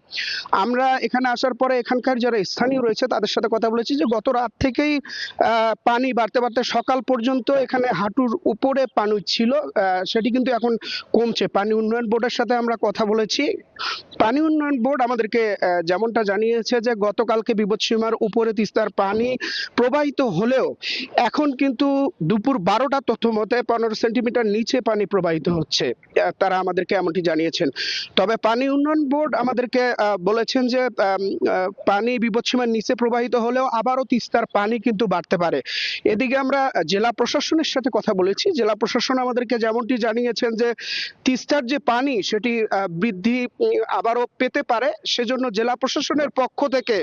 আমরা এখানে আসার পরে এখানকার যারা স্থানীয় রয়েছে তাদের সাথে কথা বলেছি যে গত রাত থেকেই পানি বাড়তে বাড়তে সকাল পর্যন্ত এখানে হাঁটুর উপরে পানি ছিল, সেটি কিন্তু এখন কমছে। পানি উন্নয়ন বোর্ডের সাথে আমরা কথা বলেছি। পানি উন্নয়ন বোর্ড আমাদেরকে যেমনটা জানিয়েছে যে গতকালকে বিপদসীমার উপরে তিস্তার পানি প্রবাহিত হলেও এখন কিন্তু দুপুর 12টা তথ্য মতে 15 সেন্টিমিটার নিচে পানি প্রবাহিত হচ্ছে, তারা আমাদেরকে এমনটি জানিয়েছেন। তবে পানি উন্নয়ন বোর্ড আমাদেরকে বলেছেন যে পানি বিপদসীমার নিচে প্রবাহিত হলেও আবারও তিস্তার পানি কিন্তু বাড়তে পারে। এদিকে আমরা জেলা প্রশাসনের সাথে কথা বলেছি। জেলা প্রশাসন আমাদেরকে যেমনটি জানিয়েছেন যে তিস্তার যে পানি সেটি বৃদ্ধি আবারও পেতে পারে, সেজন্য জেলা প্রশাসনের পক্ষ থেকে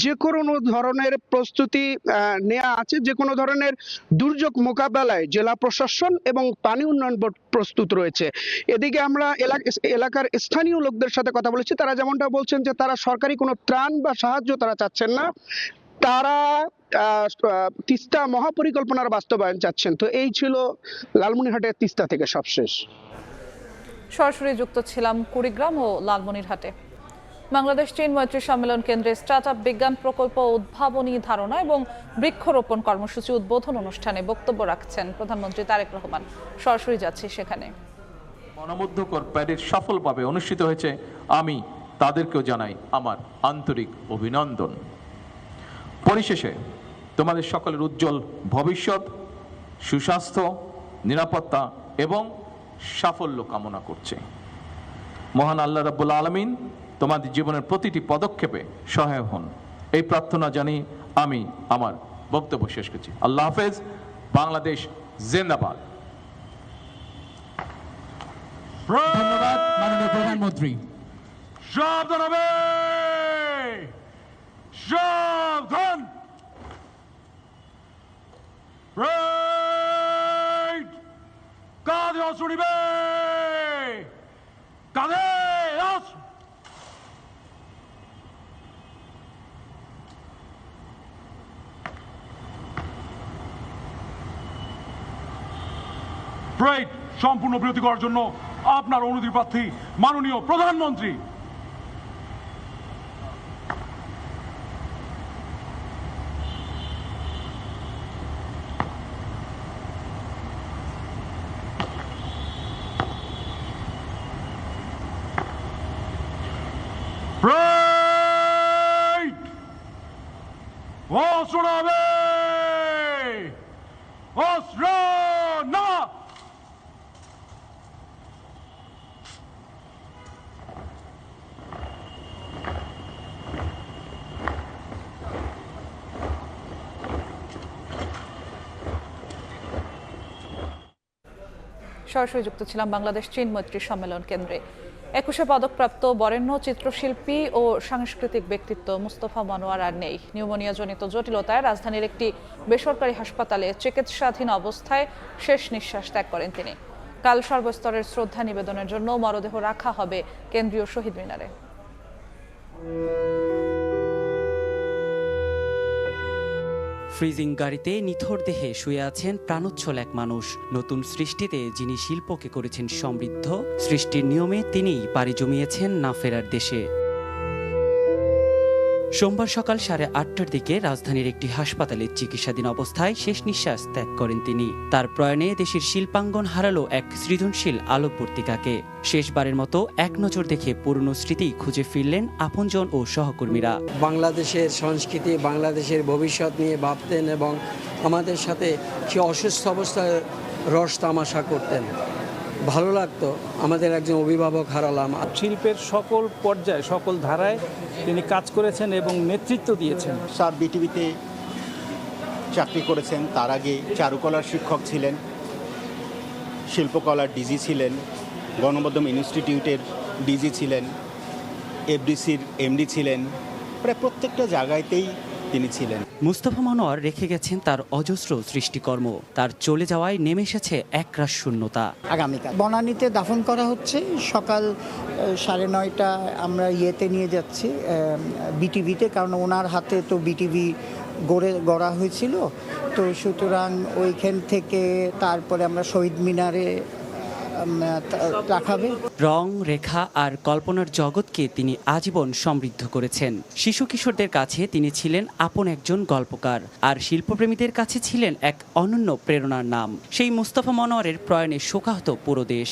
যে কোনো ধরনের প্রস্তুতি নেওয়া আছে। যে কোনো ধরনের দুর্যোগ মোকাবেলায় জেলা প্রশাসন এবং পানি উন্নয়ন বোর্ড প্রস্তুত রয়েছে। এদিকে আমরা এলাকার স্থানীয় লোকদের সাথে কথা বলেছি, তারা যেমনটা বলছেন যে তারা সরকারি কোনো ত্রাণ বা সাহায্য তারা চাচ্ছেন না, তারা তিস্তা মহাপরিকল্পনার বাস্তবায়ন চাচ্ছেন। তো এই ছিল লালমনিরহাটের তিস্তা থেকে সবশেষ। সরাসরি যুক্ত ছিলাম কুড়িগ্রাম ও লালমনিরহাটে। বাংলাদেশ চীন মৈত্রী সম্মেলন কেন্দ্রে স্টার্টআপ বিজ্ঞান প্রকল্প, উদ্ভাবনী ধারণা এবং বৃক্ষরোপণ কর্মসূচি উদ্বোধন অনুষ্ঠানে বক্তব্য রাখছেন প্রধানমন্ত্রী তারেক রহমান। সরাসরি যাচ্ছি সেখানে। মনোমুগ্ধকর প্যারেড সফলভাবে অনুষ্ঠিত হয়েছে, আমি তাদেরকেও জানাই আমার আন্তরিক অভিনন্দন। পরিশেষে তোমাদের সকলের উজ্জ্বল ভবিষ্যৎ, সুস্বাস্থ্য, নিরাপত্তা এবং সাফল্য কামনা করছে। মহান আল্লাহ রাব্বুল আলামিন তোমাদের জীবনের প্রতিটি পদক্ষেপে সহায় হন, এই প্রার্থনা জানি আমি আমার বক্তব্য শেষ করছি। আল্লাহ হাফেজ। বাংলাদেশ জিন্দাবাদ। ধন্যবাদ মাননীয় প্রধানমন্ত্রী। সাবধান হবে, সাবধান। কাঁধে অস্ত্র নিবে, কাঁধে অস্ত্র। ব্রেক সম্পূর্ণ বিরতি করার জন্য আপনার অনুমতি প্রার্থী মাননীয় প্রধানমন্ত্রী। ব্রেক অস্ত্র নামে, অস্ত্র না। সরাসরি যুক্ত ছিলাম বাংলাদেশ চীন মৈত্রী সম্মেলন কেন্দ্রে। 21শে পদকপ্রাপ্ত বরেণ্য চিত্রশিল্পী ও সাংস্কৃতিক ব্যক্তিত্ব মুস্তফা মনোয়ার আর নেই। নিউমোনিয়াজনিত জটিলতায় রাজধানীর একটি বেসরকারি হাসপাতালে চিকিৎসাধীন অবস্থায় শেষ নিঃশ্বাস ত্যাগ করেন তিনি। কাল সর্বস্তরের শ্রদ্ধা নিবেদনের জন্য মরদেহ রাখা হবে কেন্দ্রীয় শহীদ মিনারে। ফ্রিজিং গাড়িতে নিথর দেহে শুয়ে আছেন প্রাণোচ্ছল এক মানুষ। নতুন সৃষ্টিতে যিনি শিল্পকে করেছেন সমৃদ্ধ, সৃষ্টির নিয়মে তিনিই পাড়ি জমিয়েছেন না ফেরার দেশে। সোমবার সকাল 8:30টার দিকে রাজধানীর একটি হাসপাতালে চিকিৎসাধীন অবস্থায় শেষ নিঃশ্বাস ত্যাগ করেন তিনি। তার প্রয়াণে দেশের শিল্পাঙ্গন হারালো এক সৃজনশীল আলোকবর্তিকাকে। শেষবারের মতো এক নজর দেখে পুরনো স্মৃতি খুঁজে ফিরলেন আপনজন ও সহকর্মীরা। বাংলাদেশের সংস্কৃতি, বাংলাদেশের ভবিষ্যৎ নিয়ে ভাবতেন এবং আমাদের সাথে সে অসুস্থ অবস্থায় রস তামাশা করতেন। ভালো লাগতো, আমাদের একজন অভিভাবক হারালাম। শিল্পের সকল পর্যায়ে, সকল ধারায় তিনি কাজ করেছেন এবং নেতৃত্ব দিয়েছেন। স্যার বিটিভিতে চাকরি করেছেন, তার আগে চারুকলার শিক্ষক ছিলেন, শিল্পকলার ডিজি ছিলেন, গণমাধ্যম ইনস্টিটিউটের ডিজি ছিলেন, এফডিসির এমডি ছিলেন, প্রায় প্রত্যেকটা জায়গাতেই তিনি ছিলেন। মুস্তফা মনোয়ার রেখে গেছেন তার অজস্র সৃষ্টিকর্ম। তার চলে যাওয়ায় নেমে এসেছে একরাশ শূন্যতা। আগামীকাল বনানীতে দাফন করা হচ্ছে, সকাল 9:30 আমরা ইয়েতে নিয়ে যাচ্ছি বিটিভিতে, কারণ ওনার হাতে তো বিটিভি গড়া হয়েছিল। তো সুতরাং ওইখান থেকে তারপরে আমরা শহীদ মিনারে রাখাবে। রং, রেখা আর কল্পনার জগৎকে তিনি আজীবন সমৃদ্ধ করেছেন। শিশু কিশোরদের কাছে তিনি ছিলেন আপন একজন গল্পকার, আর শিল্পপ্রেমীদের কাছে ছিলেন এক অনন্য প্রেরণার নাম। সেই মুস্তফা মনোয়ারের প্রয়াণে শোকাহত পুরো দেশ।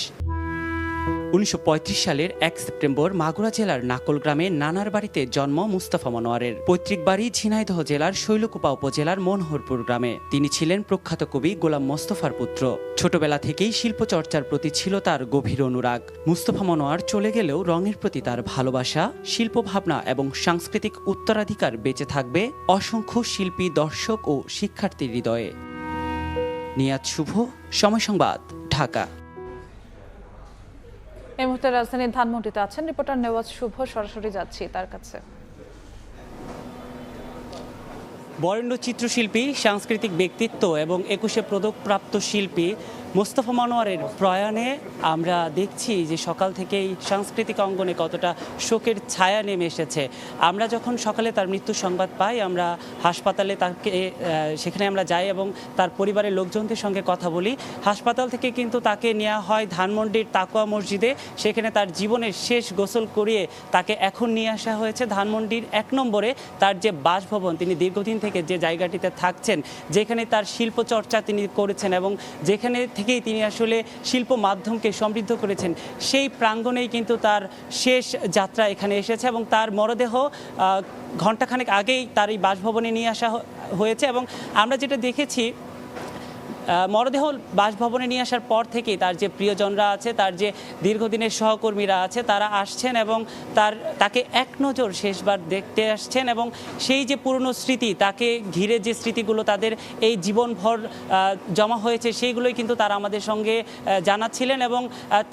1935 সালের 1 সেপ্টেম্বর মাগুরা জেলার নাকল গ্রামে নানার বাড়িতে জন্ম মুস্তফা মনোয়ারের। পৈতৃক বাড়ি ঝিনাইদহ জেলার শৈলকুপা উপজেলার মনোহরপুর গ্রামে। তিনি ছিলেন প্রখ্যাত কবি গোলাম মোস্তফার পুত্র। ছোটবেলা থেকেই শিল্পচর্চার প্রতি ছিল তার গভীর অনুরাগ। মুস্তফা মনোয়ার চলে গেলেও রঙের প্রতি তার ভালোবাসা, শিল্প ভাবনা এবং সাংস্কৃতিক উত্তরাধিকার বেঁচে থাকবে অসংখ্য শিল্পী, দর্শক ও শিক্ষার্থীর হৃদয়ে। নিয়াজ শুভ, সময় সংবাদ, ঢাকা। এই মুহূর্তে রাজধানীর ধানমন্ডিতে আছেন রিপোর্টার নেওয়াজ শুভ, সরাসরি যাচ্ছি তার কাছে। বরেণ্য চিত্রশিল্পী, সাংস্কৃতিক ব্যক্তিত্ব এবং 21শে পদকপ্রাপ্ত শিল্পী মুস্তফা মনোয়ারের প্রয়াণে আমরা দেখছি যে সকাল থেকেই সাংস্কৃতিক অঙ্গনে কতটা শোকের ছায়া নেমে এসেছে। আমরা যখন সকালে তার মৃত্যু সংবাদ পাই, আমরা হাসপাতালে সেখানে আমরা যাই এবং তার পরিবারের লোকজনদের সঙ্গে কথা বলি। হাসপাতাল থেকে কিন্তু তাকে নেওয়া হয় ধানমন্ডির তাকওয়া মসজিদে। সেখানে তার জীবনের শেষ গোসল করিয়ে তাকে এখন নিয়ে আসা হয়েছে ধানমন্ডির 1 নম্বরে তার যে বাসভবন, তিনি দীর্ঘদিন থেকে যে জায়গাটিতে থাকছেন, যেখানে তার শিল্পচর্চা তিনি করেছেন এবং যেখানে থেকেই তিনি আসলে শিল্প মাধ্যমকে সমৃদ্ধ করেছেন, সেই প্রাঙ্গণেই কিন্তু তার শেষ যাত্রা এখানে এসেছে এবং তার মরদেহ ঘণ্টাখানেক আগেই তার এই বাসভবনে নিয়ে আসা হয়েছে। এবং আমরা যেটা দেখেছি, মরদেহ বাসভবনে নিয়ে আসার পর থেকেই তার যে প্রিয়জনরা আছে, তার যে দীর্ঘদিনের সহকর্মীরা আছে, তারা আসছেন এবং তাকে এক নজর শেষবার দেখতে আসছেন এবং সেই যে পুরনো স্মৃতি, তাকে ঘিরে যে স্মৃতিগুলো তাদের এই জীবনভর জমা হয়েছে, সেইগুলোই কিন্তু তারা আমাদের সঙ্গে জানাচ্ছিলেন। এবং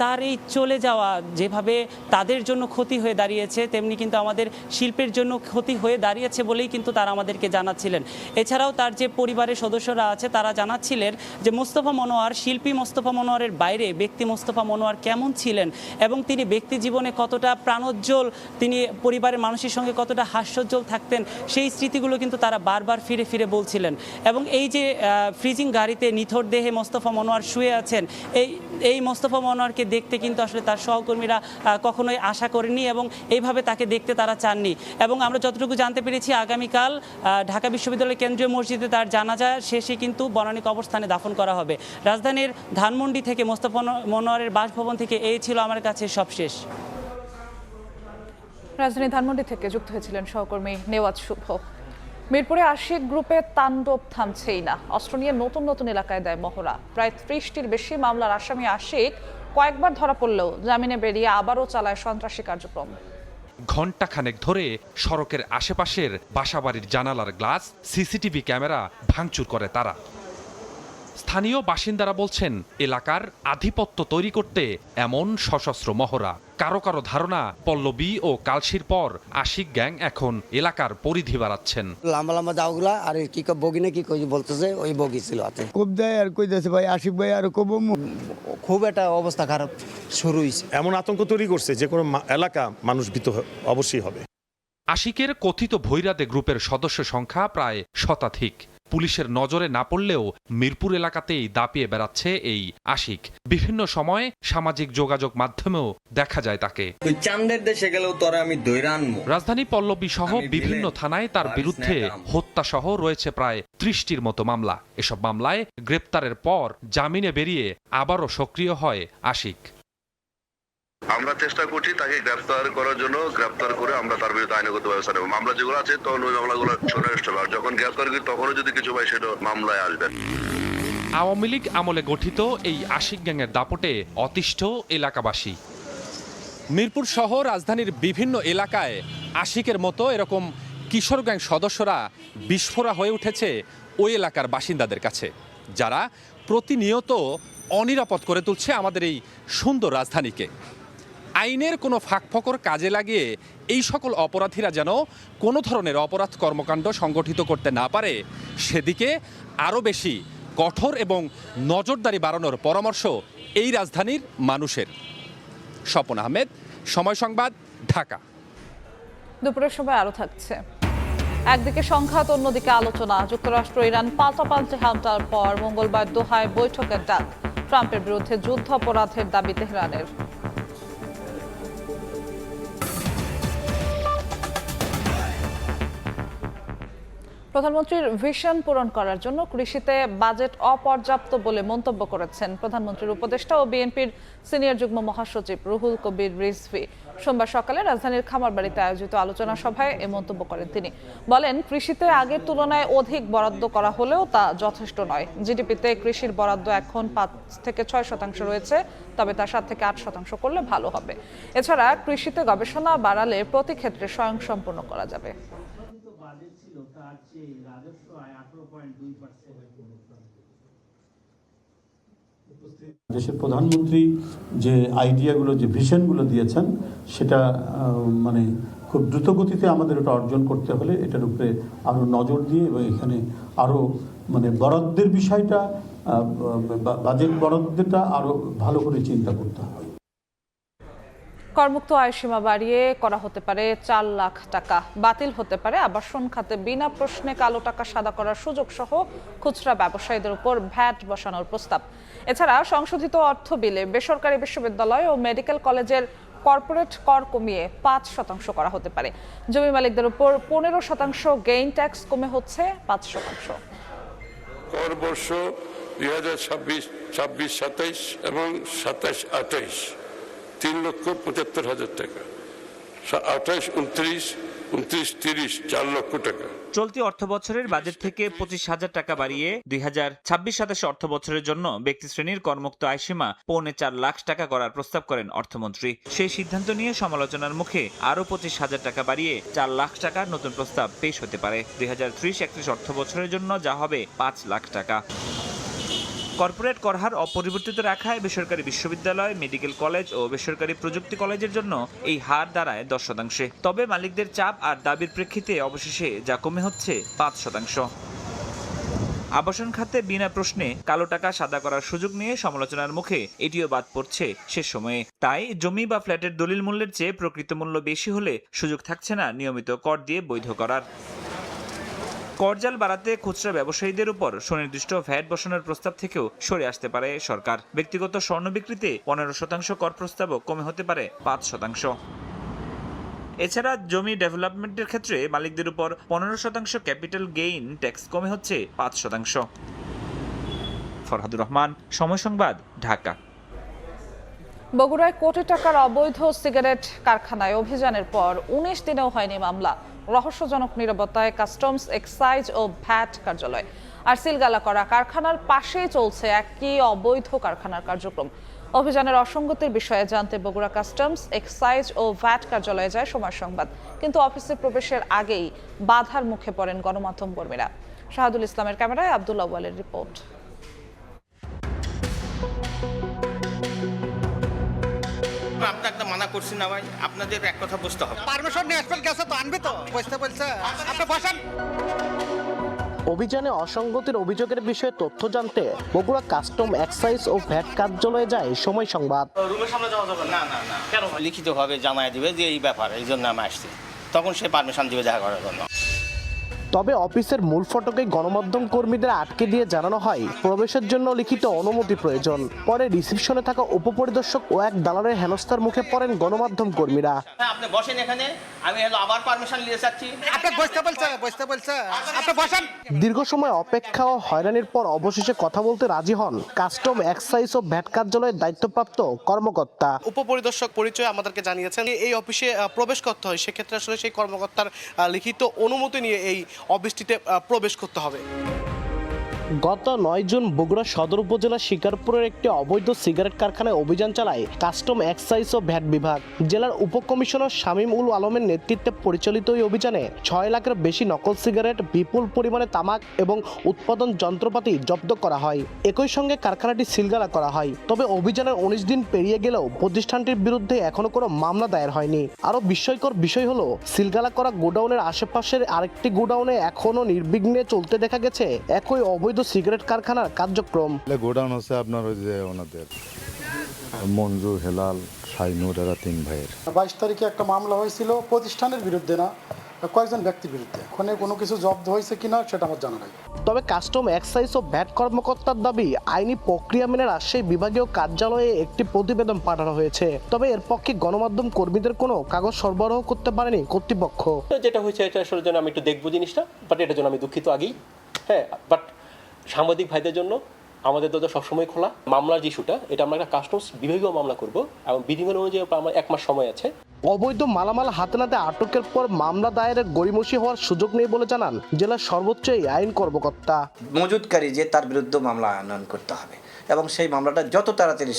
তার এই চলে যাওয়া যেভাবে তাদের জন্য ক্ষতি হয়ে দাঁড়িয়েছে, তেমনি কিন্তু আমাদের শিল্পের জন্য ক্ষতি হয়ে দাঁড়িয়েছে বলেই কিন্তু তারা আমাদেরকে জানাচ্ছিলেন। এছাড়াও তার যে পরিবারের সদস্যরা আছে, তারা জানাচ্ছিলেন যে মুস্তফা মনোয়ার, শিল্পী মুস্তফা মনোয়ারের বাইরে ব্যক্তি মুস্তফা মনোয়ার কেমন ছিলেন এবং তিনি ব্যক্তি জীবনে কতটা প্রাণোজ্জ্বল, তিনি পরিবারের মানুষের সঙ্গে কতটা হাস্যোজ্জ্বল থাকতেন, সেই স্মৃতিগুলো কিন্তু তারা বারবার ফিরে ফিরে বলছিলেন। এবং এই যে ফ্রিজিং গাড়িতে নিথর দেহে মোস্তফা মনোয়ার শুয়ে আছেন, এই মোস্তফা মনোয়ারকে দেখতে কিন্তু আসলে তার সহকর্মীরা কখনোই আশা করেনি এবং এইভাবে তাকে দেখতে তারা চাননি। এবং আমরা যতটুকু জানতে পেরেছি, আগামীকাল ঢাকা বিশ্ববিদ্যালয় কেন্দ্রীয় মসজিদে তার জানাজা শেষে কিন্তু বনানী কবরস্থানে দাফন করা হবে। রাজধানীর ধানমন্ডি থেকে মোস্তফা মনোয়ারের বাসভবন থেকে এই ছিল আমার কাছে সবশেষ। রাজধানী ধানমন্ডি থেকে যুক্ত হয়েছিলেন সহকর্মী নেওয়াজ শুভ। মিরপুরে আশিক গ্রুপের তাণ্ডব থামছেই না। অস্ত্র নিয়ে নতুন নতুন এলাকায় দেয় মহড়া। প্রায় 30টির বেশি মামলার আসামি আশিক কয়েকবার ধরা পড়লেও জামিনে বেরিয়ে আবারও চালায় সন্ত্রাসী কার্যক্রম। ঘণ্টাখানেক ধরে সড়কের আশেপাশের বাসাবাড়ির জানালার গ্লাস, সিসিটিভি ক্যামেরা ভাঙচুর করে তারা। স্থানীয় বাসিন্দারা বলছেন, এলাকার আধিপত্য তৈরি করতে এমন সশস্ত্র মহড়া। কারো কারো ধারণা, পল্লবী ও কালশির পর আশিক গ্যাং এখন এলাকার পরিধি বাড়াচ্ছেন। লম্বা লম্বা দাওগুলা আর কি বগিনে কি কই বলতেছে, ওই বগি ছিল হাতে। খুব দেয় আর কই দেছে ভাই, আশিক ভাই আর খুব একটা অবস্থা খারাপ শুরু হয়েছে। এমন আতঙ্ক তৈরি করছে যে কোনো এলাকা মানুষ ভীত অবশ্যই হবে। আশিকের কথিত ভৈরাদে গ্রুপের সদস্য সংখ্যা প্রায় শতাধিক। পুলিশের নজরে না পড়লেও মিরপুর এলাকাতেই দাপিয়ে বেড়াচ্ছে এই আশিক। বিভিন্ন সময় সামাজিক যোগাযোগ মাধ্যমেও দেখা যায় তাকে। চান্দের দেশে গেলেও তোরা আমি দৈরা আনবো। রাজধানী পল্লবী সহ বিভিন্ন থানায় তার বিরুদ্ধে হত্যা সহ রয়েছে প্রায় 30টির মতো মামলা। এসব মামলায় গ্রেপ্তারের পর জামিনে বেরিয়ে আবারও সক্রিয় হয় আশিক। আমরা চেষ্টা করছি তাকে গ্রেফতার করার জন্য, গ্রেফতার করে আমরা তার বিরুদ্ধে আইনগত ব্যবস্থা নেব। মামলা যেগুলো আছে তখন ওই মামলাগুলো ছোট হবে, আর যখন গ্রেফতার করি তখনও যদি কিছু পাই সেটা মামলায় আসবেন। আওয়ামী লীগ আমলে গঠিত এই আশিক গ্যাংয়ের দাপটে অতিষ্ঠ এলাকাবাসী। মিরপুর সহ রাজধানীর বিভিন্ন এলাকায় আশিকের মতো এরকম কিশোর গ্যাং সদস্যরা বিস্ফোরা হয়ে উঠেছে ওই এলাকার বাসিন্দাদের কাছে, যারা প্রতিনিয়ত অনিরাপদ করে তুলছে আমাদের এই সুন্দর রাজধানীকে। আইনের কোনো ফাঁকফোকর কাজে লাগিয়ে এই সকল অপরাধীরা যেন কোনো ধরনের অপরাধ কর্মকাণ্ড সংগঠিত করতে না পারে, সেদিকে আরও বেশি কঠোর এবং নজরদারি বাড়ানোর পরামর্শ এই রাজধানীর মানুষের। স্বপন আহমেদ, সময় সংবাদ, ঢাকা। দুপুরের সময় আরো থাকছে। একদিকে সংঘাত, অন্যদিকে আলোচনা। যুক্তরাষ্ট্র ইরান পাল্টাপাল্টি হামলার পর মঙ্গলবার দোহায় বৈঠকের ডাক। ট্রাম্পের বিরুদ্ধে যুদ্ধাপরাধের দাবি তেহরানের। প্রধানমন্ত্রীর ভিশন পূরণ করার জন্য কৃষিতে বাজেট অপর্যাপ্ত বলে মন্তব্য করেছেন প্রধানমন্ত্রীর উপদেষ্টা ও বিএনপির সিনিয়র যুগ্ম মহাসচিব রুহুল কবির রিজভী। সোমবার সকালে রাজধানীর খামারবাড়িতে আয়োজিত আলোচনা সভায় এ মন্তব্য করেন তিনি। বলেন, কৃষিতে আগের তুলনায় অধিক বরাদ্দ করা হলেও তা যথেষ্ট নয়। জিডিপিতে কৃষির বরাদ্দ এখন 5 থেকে 6% রয়েছে, তবে তা 7 থেকে 8% করলে ভালো হবে। এছাড়া কৃষিতে গবেষণা বাড়ালে প্রতি ক্ষেত্রে স্বয়ংসম্পূর্ণ করা যাবে। দেশের প্রধানমন্ত্রী যে আইডিয়াগুলো, যে ভিশনগুলো দিয়েছেন, সেটা মানে খুব দ্রুত গতিতে আমাদের ওটা অর্জন করতে হলে এটার উপরে আরও নজর দিয়ে এবং এখানে আরও মানে বরাদ্দের বিষয়টা, বাজেট বরাদ্দটা আরও ভালো করে চিন্তা করতে হবে। করমুক্ত আয় সীমা বাড়িয়ে করা হতে পারে 4 লাখ টাকা। বাতিল হতে পারে আবাসন খাতে বিনা প্রশ্নে কালো টাকা সাদা করার সুযোগ সহ খুচরা ব্যবসায়ীদের উপর ভ্যাট বসানোর প্রস্তাব। এছাড়া সংশোধিত অর্থ বিলে বেসরকারি বিশ্ববিদ্যালয় ও মেডিকেল কলেজের কর্পোরেট কর কমিয়ে 5% করা হতে পারে। জমি মালিকদের উপর 15% গেইন ট্যাক্স কমে হচ্ছে 5%। কর বর্ষ 2026-27 এবং 27-28 3,75,000 টাকা, 28-29, 29-30 4 লক্ষ টাকা। চলতি অর্থ বছরের বাজেট থেকে 25,000 টাকা বাড়িয়ে 2026-27 অর্থ বছরের জন্য ব্যক্তি শ্রেণীর করমুক্ত আয়সীমা 4.25 লাখ টাকা করার প্রস্তাব করেন অর্থমন্ত্রী। সেই সিদ্ধান্ত নিয়ে সমালোচনার মুখে আরও 25,000 টাকা বাড়িয়ে 4 লাখ টাকার নতুন প্রস্তাব পেশ হতে পারে। 2030-31 অর্থ বছরের জন্য যা হবে 5 লাখ টাকা। কর্পোরেট কর হার অপরিবর্তিত রাখায় বেসরকারি বিশ্ববিদ্যালয়, মেডিকেল কলেজ ও বেসরকারি প্রযুক্তি কলেজের জন্য এই হার দাঁড়ায় 10%। তবে মালিকদের চাপ আর দাবির প্রেক্ষিতে অবশেষে যা কমে হচ্ছে 5%। আবাসন খাতে বিনা প্রশ্নে কালো টাকা সাদা করার সুযোগ নিয়ে সমালোচনার মুখে এটিও বাদ পড়ছে শেষ সময়ে। তাই জমি বা ফ্ল্যাটের দলিল মূল্যের চেয়ে প্রকৃত মূল্য বেশি হলে সুযোগ থাকছে না নিয়মিত কর দিয়ে বৈধ করার। করজাল বাড়াতে খুচরা ব্যবসায়ীদের উপর সুনির্দিষ্ট ভ্যাট বসানোর প্রস্তাব থেকেও সরে আসতে পারে সরকার। ব্যক্তিগত স্বর্ণ বিক্রিতে 15% কর প্রস্তাবও কমে হতে পারে 5%। এছাড়া জমি ডেভেলপমেন্টের ক্ষেত্রে মালিকদের উপর 15% ক্যাপিটাল গেইন ট্যাক্স কমে হচ্ছে 5%। ফরহাদুর রহমান, সময় সংবাদ, ঢাকা। বগুড়ায় কোটি টাকার অবৈধ সিগারেট কারখানায় অভিযানের পর 19 দিনেও হয়নি মামলা। রহস্যজনক নীরবতায় কাস্টমস, এক্সাইজ ও ভ্যাট কার্যালয়। আর সিলগালা করা কারখানার পাশেই চলছে একই অবৈধ কারখানার কার্যক্রম। অভিযানের অসঙ্গতির বিষয়ে জানতে বগুড়া কাস্টমস, এক্সাইজ ও ভ্যাট কার্যালয়ে যায় সময় সংবাদ। কিন্তু অফিসে প্রবেশের আগেই বাধার মুখে পড়েন গণমাধ্যম কর্মীরা। শাহাদুল ইসলামের ক্যামেরায় আব্দুল্লাহ ওয়ালের রিপোর্ট। আপনাকে মানা করছি না ভাই, আপনাদের এক কথা বুঝতে হবে। পারমিশন নিয়ে আসবেন, গেছে তো আনবে তো, বুঝতে বলছে আপনি বসেন। অভিযানে অসঙ্গতির অভিযোগের বিষয়ে তথ্য জানতে বগুড়া কাস্টম, এক্সাইজ ও ভ্যাট কার্যালয়ে যায় সময় সংবাদ। রুমের সামনে যাওয়া যাবে না? না না, কেন? লিখিতভাবে জানায় দিবে যে এই ব্যাপার, এই জন্য আমি আসছি, তখন সে পারমিশন দিবে দেখা করার জন্য। তবে অফিসের মূল ফটকে গণমাধ্যম কর্মীদের আটকে দিয়ে জানানো হয় প্রবেশের জন্য লিখিত অনুমতি প্রয়োজন। পরে রিসিপশনে থাকা উপপরিদর্শক ও এক দালালের হেনস্থার মুখে পড়েন গণমাধ্যম কর্মীরা। আপনি বসেন এখানে, আমি আবার পারমিশন নিয়ে যাচ্ছি। আপনি বসতে বলছে আপনি বসেন। দীর্ঘ সময় অপেক্ষা ও হয়রানির পর অবশেষে কথা বলতে রাজি হন কাস্টম এক্সাইজ ও ভ্যাট কার্যালয়ের দায়িত্বপ্রাপ্ত কর্মকর্তা। উপপরিদর্শক পরিচয় আমাদেরকে জানিয়েছেন এই অফিসে প্রবেশ করতে হয়, সেক্ষেত্রে আসলে সেই কর্মকর্তার লিখিত অনুমতি নিয়ে এই অফিসটিতে প্রবেশ করতে হবে। গত 9 জুন বগুড়া সদর উপজেলার শিকারপুরের একটি অবৈধ সিগারেট কারখানায় অভিযান চালায় কাস্টম এক্সাইজ ও ভ্যাট বিভাগ। জেলার উপকমিশনার শামীম উল আলমের নেতৃত্বে পরিচালিত এই অভিযানে 6 লাখের বেশি নকল সিগারেট, বিপুল পরিমাণে তামাক এবং উৎপাদন যন্ত্রপাতি জব্দ করা হয়। একই সঙ্গে কারখানাটি সিলগালা করা হয়। তবে অভিযানের 19 দিন পেরিয়ে গেলেও প্রতিষ্ঠানটির বিরুদ্ধে এখনো কোনো মামলা দায়ের হয়নি। আরও বিস্ময়কর বিষয় হলো সিলগালা করা গোডাউনের আশেপাশের আরেকটি গোডাউনে এখনো নির্বিঘ্নে চলতে দেখা গেছে একই অবৈধ সিগারেট কারখানার কার্যক্রম। গোডাউন হচ্ছে আপনার ওই যে ওনাদের মঞ্জু, হেলাল, শাইনুর, এরা 3 ভাইয়ের। 22 তারিখে একটা মামলা হয়েছিল প্রতিষ্ঠানের বিরুদ্ধে না, কয়েকজন ব্যক্তির বিরুদ্ধে। ওখানে কোনো কিছু জব্দ হয়েছে কিনা সেটা আমার জানা নাই। তবে কাস্টম এক্সাইজ ও ভ্যাট কর্মকর্তার দাবি আইনি প্রক্রিয়া মেনে রাজশাহী বিভাগীয় কার্যালয়ে একটি প্রতিবেদন পাঠানো হয়েছে। তবে এর পক্ষে গণমাধ্যম কর্মীদের কোনো কাগজ সরবরাহ করতে পারেনি কর্তৃপক্ষ। যেটা হয়েছে এটা আসলে জন্য আমি একটু দেখবো জিনিসটা, বাট এটার জন্য আমি দুঃখিত আগেই। হ্যাঁ, বাট সাংবাদিক ভাইদের জন্য আমাদের দরজা সবসময় খোলা। মামলার যে ইস্যুটা, এটা আমরা একটা কাস্টমস বিভাগীয় মামলা করব এবং বিধিমালা অনুযায়ী আমার 1 মাস সময় আছে। অবৈধ মালামাল হাতে নাতে আটকের পর মামলা দায়েরের গড়িমসি হওয়ার সুযোগ নেই বলে জানান জেলার সর্বোচ্চ এই আইন কর্মকর্তা। মজুদকারী যে তার বিরুদ্ধে মামলা আনয়ন করতে হবে এবং সেই মামলাটা যত তাড়াতাড়ি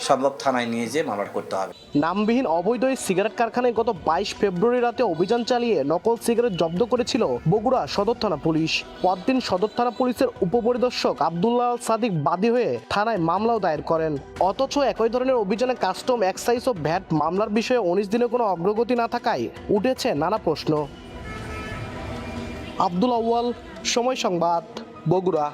সম্ভব থানায় নিয়ে যেয়ে মামলা করতে হবে। নামবিহীন অবৈধ এই সিগারেট কারখানায় গত 22 ফেব্রুয়ারি রাতে অভিযান চালিয়ে নকল সিগারেট জব্দ করেছিল বগুড়া সদর থানা পুলিশ। পরদিন সদর থানা পুলিশের উপপরিদর্শক আব্দুল্লাহ সাদিক বাদী হয়ে থানায় মামলাও দায়ের করেন। অথচ একই ধরনের অভিযানে কাস্টম এক্সাইজ ও ভ্যাট মামলার বিষয়ে 19 দিনে কোনো অগ্রগতি না থাকায় উঠেছে নানা প্রশ্ন। আব্দুল আউয়াল, সময় সংবাদ, বগুড়া।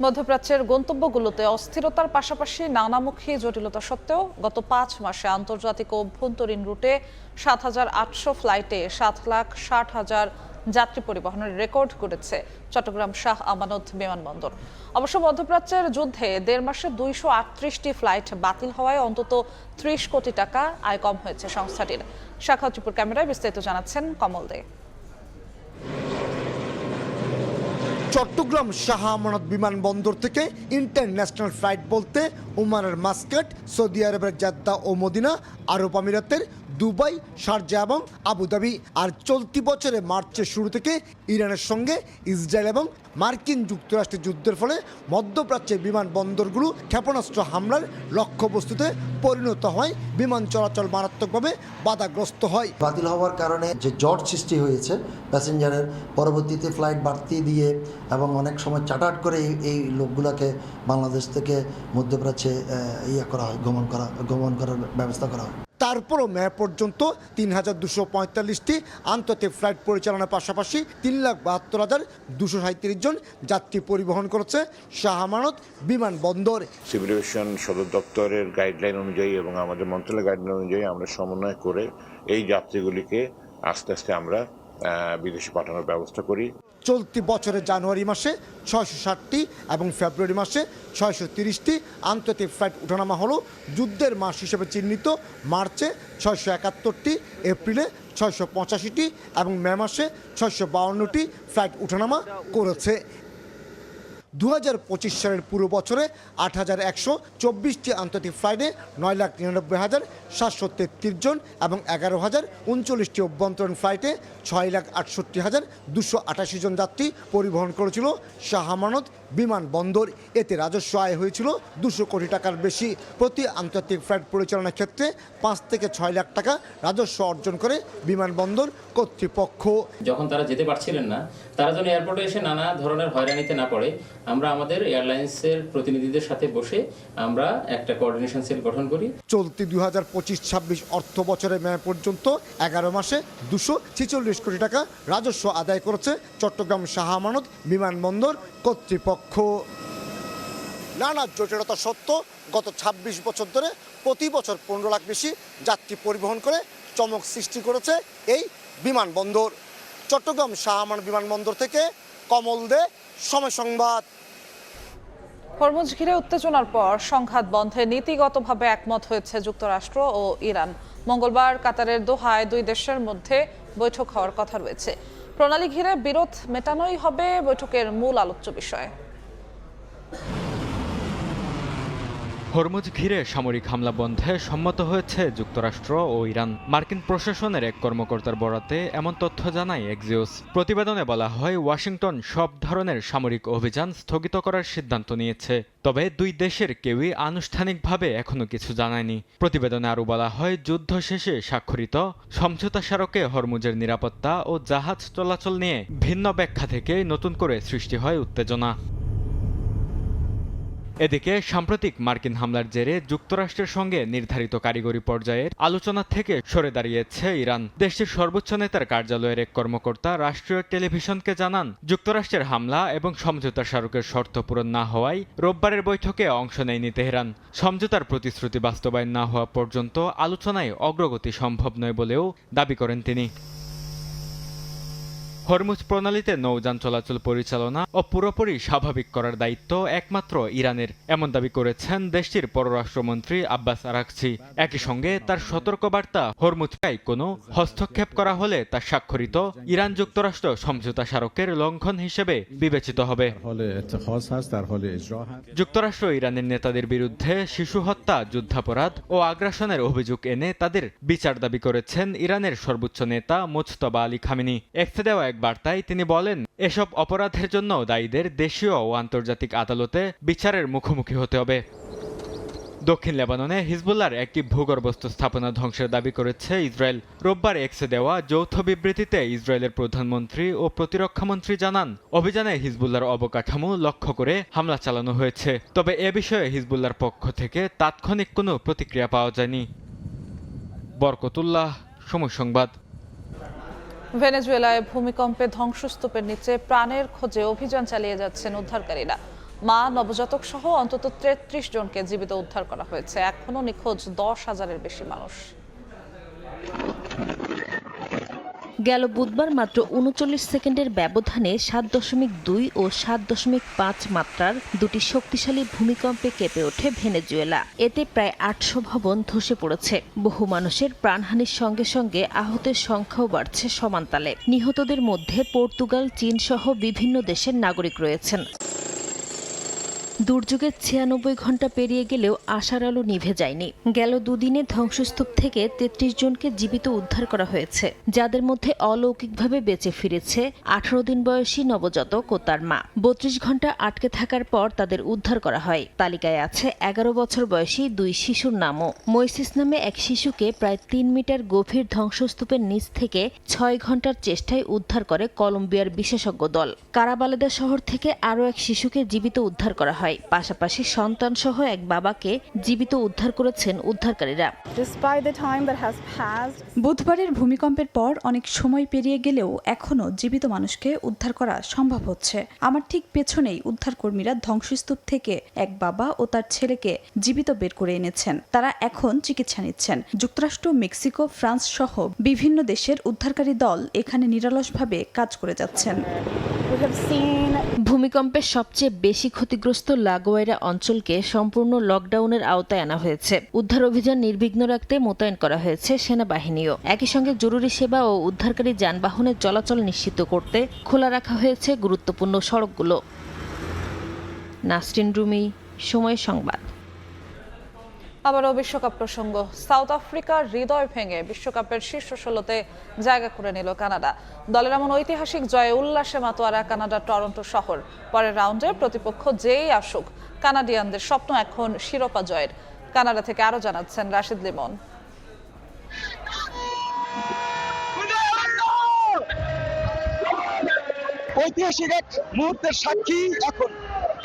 মধ্যপ্রাচ্যের গন্তব্যগুলোতে অস্থিরতার পাশাপাশি নানামুখী জটিলতা সত্ত্বেও গত 5 মাসে আন্তর্জাতিক ও অভ্যন্তরীণ রুটে 7,800 ফ্লাইটে 7,60,000 যাত্রী পরিবহনের রেকর্ড করেছে চট্টগ্রাম শাহ আমানত বিমানবন্দর। অবশ্য মধ্যপ্রাচ্যের যুদ্ধে 1.5 মাসে 238টি ফ্লাইট বাতিল হওয়ায় অন্তত 30 কোটি টাকা আয় কম হয়েছে সংস্থাটির। শাখাউতিপুর ক্যামেরায় বিস্তারিত জানাচ্ছেন কমল দে। চট্টগ্রাম শাহ আমানত বিমানবন্দর থেকে ইন্টারন্যাশনাল ফ্লাইট বলতে ওমানের মাস্কাট, সৌদি আরবের জেদ্দা ও মদিনা, আরব আমিরাতের দুবাই, শারজা এবং আবুধাবি। আর চলতি বছরে মার্চের শুরু থেকে ইরানের সঙ্গে ইসরায়েল এবং মার্কিন যুক্তরাষ্ট্রের যুদ্ধের ফলে মধ্যপ্রাচ্যের বিমানবন্দরগুলো ক্ষেপণাস্ত্র হামলার লক্ষ্যবস্তুতে পরিণত হয়, বিমান চলাচল মারাত্মকভাবে বাধাগ্রস্ত হয়। বাতিল হওয়ার কারণে যে জট সৃষ্টি হয়েছে প্যাসেঞ্জারের, পরবর্তীতে ফ্লাইট বাড়তি দিয়ে এবং অনেক সময় চার্টার করে এই লোকগুলোকে বাংলাদেশ থেকে মধ্যপ্রাচ্যে গমন করার ব্যবস্থা করা হয়। তারপরও মে পর্যন্ত 3,245টি আন্তর্জাতিক ফ্লাইট পরিচালনার পাশাপাশি 3,72,237 জন যাত্রী পরিবহন করেছে শাহ আমানত বিমানবন্দর। সিভিল এভিয়েশন সদর দপ্তরের গাইডলাইন অনুযায়ী এবং আমাদের মন্ত্রণালয়ের গাইডলাইন অনুযায়ী আমরা সমন্বয় করে এই যাত্রীগুলিকে আস্তে আস্তে আমরা বিদেশে পাঠানোর ব্যবস্থা করি। চলতি বছরের জানুয়ারি মাসে 660টি এবং ফেব্রুয়ারি মাসে 630টি আন্তর্জাতিক ফ্লাইট ওঠানামা হলো। যুদ্ধের মাস হিসেবে চিহ্নিত মার্চে 671টি, এপ্রিলে 685টি এবং মে মাসে 652টি ফ্লাইট ওঠানামা করেছে। 2025 সালের পুরো বছরে 8,124টি আন্তর্জাতিক ফ্লাইটে 9,99,733 জন এবং 11,039টি অভ্যন্তরীণ ফ্লাইটে 6,68,288 জন যাত্রী পরিবহন করেছিল শাহ আমানত বিমানবন্দর। এতে রাজস্ব আয় হয়েছিল 200 কোটি টাকার বেশি। প্রতি আন্তর্জাতিক ফ্লাইট পরিচালনার ক্ষেত্রে 5 থেকে 6 লাখ টাকা রাজস্ব অর্জন করে বিমানবন্দর কর্তৃপক্ষ। যখন তারা যেতে পারছিলেন না, তারা যেন এয়ারপোর্টে এসে নানা ধরনের হয়রানিতে না পড়ে, আমরা আমাদের এয়ারলাইন্সের প্রতিনিধিদের সাথে বসে আমরা একটা কোঅর্ডিনেশন সেল গঠন করি। চলতি 2025-26 অর্থ বছরে মে পর্যন্ত 11 মাসে 246 কোটি টাকা রাজস্ব আদায় করেছে চট্টগ্রাম শাহ আমানত বিমানবন্দর কর্তৃপক্ষ। নানা জটিলতা সত্ত্বেও গত 26 বছর ধরে প্রতি বছর 15 লাখ বেশি যাত্রী পরিবহন করে চমক সৃষ্টি করেছে এই বিমানবন্দর। চট্টগ্রাম শাহ আমানত বিমানবন্দর থেকে কমল দে, সময় সংবাদ। হরমুজ ঘিরে উত্তেজনার পর সংঘাত বন্ধে নীতিগতভাবে একমত হয়েছে যুক্তরাষ্ট্র ও ইরান। মঙ্গলবার কাতারের দোহায় দুই দেশের মধ্যে বৈঠক হওয়ার কথা রয়েছে। প্রণালী ঘিরে বিরোধ মেটানোই হবে বৈঠকের মূল আলোচ্য বিষয়। হরমুজ ঘিরে সামরিক হামলা বন্ধে সম্মত হয়েছে যুক্তরাষ্ট্র ও ইরান। মার্কিন প্রশাসনের এক কর্মকর্তার বরাতে এমন তথ্য জানায় এক্সিওস। প্রতিবেদনে বলা হয় ওয়াশিংটন সব ধরনের সামরিক অভিযান স্থগিত করার সিদ্ধান্ত নিয়েছে, তবে দুই দেশের কেউই আনুষ্ঠানিকভাবে এখনো কিছু জানায়নি। প্রতিবেদনে আরও বলা হয় যুদ্ধ শেষে স্বাক্ষরিত সমঝোতা স্মারকে হরমুজের নিরাপত্তা ও জাহাজ চলাচল নিয়ে ভিন্ন ব্যাখ্যা থেকে নতুন করে সৃষ্টি হয় উত্তেজনা। এদিকে সাম্প্রতিক মার্কিন হামলার জেরে যুক্তরাষ্ট্রের সঙ্গে নির্ধারিত কারিগরি পর্যায়ের আলোচনা থেকে সরে দাঁড়িয়েছে ইরান। দেশটির সর্বোচ্চ নেতার কার্যালয়ের এক কর্মকর্তা রাষ্ট্রীয় টেলিভিশনকে জানান, যুক্তরাষ্ট্রের হামলা এবং সমঝোতা স্মারকের শর্ত পূরণ না হওয়ায় রোববারের বৈঠকে অংশ নেয়নি তেহরান। সমঝোতার প্রতিশ্রুতি বাস্তবায়ন না হওয়া পর্যন্ত আলোচনায় অগ্রগতি সম্ভব নয় বলেও দাবি করেন তিনি। হরমুজ প্রণালীতে নৌযান চলাচল পরিচালনা ও পুরোপুরি স্বাভাবিক করার দায়িত্ব একমাত্র ইরানের, এমন দাবি করেছেন দেশটির পররাষ্ট্রমন্ত্রী আব্বাস আরাকচি। একই সঙ্গে তার সতর্কবার্তা, হরমুজকায় কোনো হস্তক্ষেপ করা হলে তা স্বাক্ষরিত ইরান যুক্তরাষ্ট্র সমঝোতা স্মারকের লঙ্ঘন হিসেবে বিবেচিত হবে। যুক্তরাষ্ট্র ইরানের নেতাদের বিরুদ্ধে শিশু হত্যা, যুদ্ধাপরাধ ও আগ্রাসনের অভিযোগ এনে তাদের বিচার দাবি করেছেন ইরানের সর্বোচ্চ নেতা মুজতবা আলী খামেনি। এক্সে দেওয়া এক বার্তায় তিনি বলেন, এসব অপরাধের জন্য দায়ীদের দেশীয় ও আন্তর্জাতিক আদালতে বিচারের মুখোমুখি হতে হবে। দক্ষিণ লেবাননে হিজবুল্লাহর একটি ভূগর্ভস্থ স্থাপনা ধ্বংসের দাবি করেছে ইসরায়েল। রোববার এক্সে দেওয়া যৌথ বিবৃতিতে ইসরায়েলের প্রধানমন্ত্রী ও প্রতিরক্ষামন্ত্রী জানান, অভিযানে হিজবুল্লাহর অবকাঠামো লক্ষ্য করে হামলা চালানো হয়েছে, তবে এ বিষয়ে হিজবুল্লাহর পক্ষ থেকে তাৎক্ষণিক কোনো প্রতিক্রিয়া পাওয়া যায়নি। বরকতুল্লাহ, সময় সংবাদ। ভেনেজুয়েলায় ভূমিকম্পে ধ্বংসস্তূপের নিচে প্রাণের খোঁজে অভিযান চালিয়ে যাচ্ছেন উদ্ধারকারীরা। মা, নবজাতক সহ অন্তত 33 জনকে জীবিত উদ্ধার করা হয়েছে। এখনো নিখোঁজ 10,000-এর বেশি মানুষ। গেল বুধবার মাত্র 39 সেকেন্ডের ব্যবধানে 7.2 ও 7.5 মাত্রার দুটি শক্তিশালী ভূমিকম্পে কেঁপে ওঠে ভেনেজুয়েলা। এতে প্রায় 800 ভবন ধসে পড়েছে। বহু মানুষের প্রাণহানির সঙ্গে সঙ্গে আহতের সংখ্যাও বাড়ছে সমানতালে। নিহতদের মধ্যে পর্তুগাল, চীন সহ বিভিন্ন দেশের নাগরিক রয়েছেন। দুর্যোগের 96 ঘন্টা পেরিয়ে গেলেও আশার আলো নিভে যায়নি। গেল দুদিনে ধ্বংসস্তূপ থেকে 33 জনকে জীবিত উদ্ধার করা হয়েছে, যাদের মধ্যে অলৌকিকভাবে বেঁচে ফিরেছে 18 দিন বয়সী নবজাতক ও তার মা। 32 ঘন্টা আটকে থাকার পর তাদের উদ্ধার করা হয়। তালিকায় আছে 11 বছর বয়সী 2 শিশুর নামও। মৈসিস নামে এক শিশুকে প্রায় 3 মিটার গভীর ধ্বংসস্তূপের নিচ থেকে 6 ঘন্টার চেষ্টায় উদ্ধার করে কলম্বিয়ার বিশেষজ্ঞ দল। কারাবালেদা শহর থেকে আরও এক শিশুকে জীবিত উদ্ধার করা হয়। পাশাপাশি সন্তান সহ এক বাবাকে জীবিত উদ্ধার করেছেন উদ্ধারকারীরা। বুধবারের ভূমিকম্পের পর অনেক সময় পেরিয়ে গেলেও এখনো জীবিত মানুষকে উদ্ধার করা সম্ভব হচ্ছে। আমার ঠিক পেছনেই উদ্ধারকর্মীরা ধ্বংসস্তূপ থেকে এক বাবা ও তার ছেলেকে জীবিত বের করে এনেছেন। তারা এখন চিকিৎসা নিচ্ছেন। যুক্তরাষ্ট্র, মেক্সিকো, ফ্রান্স সহ বিভিন্ন দেশের উদ্ধারকারী দল এখানে নিরলসভাবে কাজ করে যাচ্ছেন। ভূমিকম্পের সবচেয়ে বেশি ক্ষতিগ্রস্ত লাগোয়াইরা অঞ্চলকে সম্পূর্ণ লকডাউনের আওতায় আনা হয়েছে। উদ্ধার অভিযান নির্বিঘ্ন রাখতে মোতায়েন করা হয়েছে সেনাবাহিনীও। একই সঙ্গে জরুরি সেবা ও উদ্ধারকারী যানবাহনের চলাচল নিশ্চিত করতে খোলা রাখা হয়েছে গুরুত্বপূর্ণ সড়কগুলো। নাসরিন রুমি, সময় সংবাদ। আবারও বিশ্বকাপ প্রসঙ্গ। সাউথ আফ্রিকার হৃদয় ভেঙে বিশ্বকাপের শীর্ষ 16তে জায়গা করে নিল কানাডা। দলের এমন ঐতিহাসিক জয়ে উল্লাসে মাতোয়ারা কানাডার টরন্টো শহর। পরের রাউন্ডে প্রতিপক্ষ যেই আসুক, কানাডিয়ানদের স্বপ্ন এখন শিরোপা জয়ের। কানাডা থেকে আরো জানাচ্ছেন রাশিদ লিমন। ঐতিহাসিক এক মুহূর্তের সাক্ষী এখন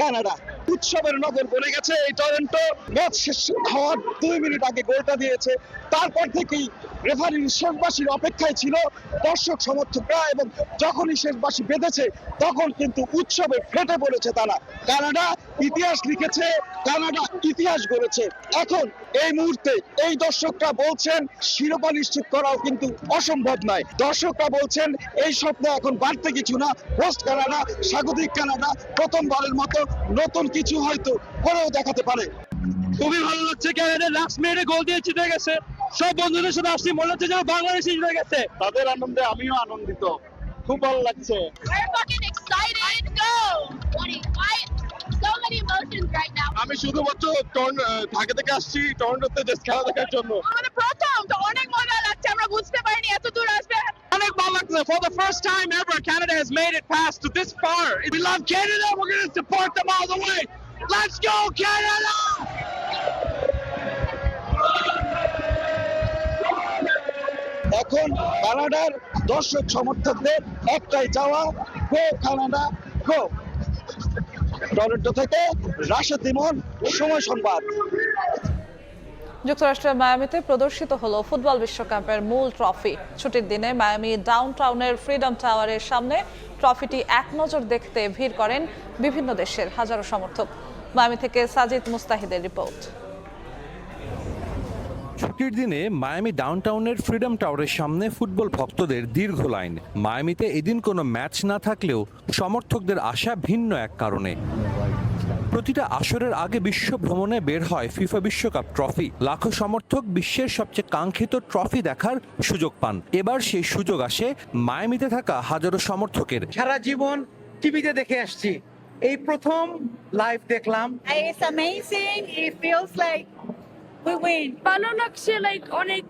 কানাডা। উৎসবের নগর বনে গেছে এই টরন্টো। ম্যাচ শেষ হওয়ার 2 মিনিট আগে গোলটা দিয়েছে, তারপর থেকেই রেফারির শেষবাসীর অপেক্ষায় ছিল দর্শক সমর্থকরা, এবং যখনই শেষবাসী বেঁধেছে তখন কিন্তু উৎসবে ফেটে পড়েছে তারা। কানাডা ইতিহাস লিখেছে, কানাডা ইতিহাস গড়েছে। এখন এই মুহূর্তে এই দর্শকরা বলছেন শিরোপা নিশ্চিত করাও কিন্তু অসম্ভব নয়। দর্শকরা বলছেন এই স্বপ্ন এখন বাড়তে কিছু না, হোস্ট কানাডা, স্বাগতিক কানাডা প্রথমবারের মতো নতুন কিছু হয়তো করেও দেখাতে পারে। খুবই ভালো লাগছে, ক্যানাডা লাস্ট মিনিটে গোল দিয়ে জিতে গেছে। সব বন্ধুদের সাথে আসছি, মনে হচ্ছে যেন বাংলাদেশ জিতে গেছে। তাদের আনন্দে আমিও আনন্দিত, খুব ভালো লাগছে। আমি শুধুমাত্র ঢাকা থেকে আসছি টরন্টোতে জাস্ট খেলা দেখার জন্য। আমাদের প্রথম তো অনেক মজা লাগছে, আমরা বুঝতে পারিনি এত দূর আসবে। অনেক ভালো লাগছে। For the first time ever, Canada has made it past to this far. We love Canada. We're going to support them all the way. Let's go, Canada! এখন কানাডার দর্শক সমর্থকদের একটাই চাওয়া, গো কানাডা গো। টরন্টো থেকে রাশেদ ইমন, সময় সংবাদ। যুক্তরাষ্ট্রের মায়ামিতে প্রদর্শিত হলো ফুটবল বিশ্বকাপের মূল ট্রফি। ছুটির দিনে মায়ামি ডাউনটাউনের ফ্রিডম টাওয়ারের সামনে ট্রফিটি এক নজর দেখতে ভিড় করেন বিভিন্ন দেশের হাজারো সমর্থক। মায়ামি থেকে সাজিদ মুস্তাহিদের রিপোর্ট। ছুটির দিনে মায়ামি ডাউনটাউনের ফ্রিডম টাওয়ারের সামনে ফুটবল ভক্তদের দীর্ঘ লাইন। মায়ামিতে এদিন কোনো ম্যাচ না থাকলেও সমর্থকদের আসা ভিন্ন এক কারণে। প্রতিটা আসরের আগে বিশ্ব ভ্রমণে বের হয় ফিফা বিশ্বকাপ ট্রফি। লাখো সমর্থক বিশ্বের সবচেয়ে কাঙ্ক্ষিত ট্রফি দেখার সুযোগ পান। এবার সেই সুযোগ আসে মায়ামিতে থাকা হাজারো সমর্থকের। সারা জীবন টিভিতে দেখে আসছি, এই প্রথম লাইভ দেখলাম। It's amazing. It feels like we win. ভালো লাগছে, like অনেক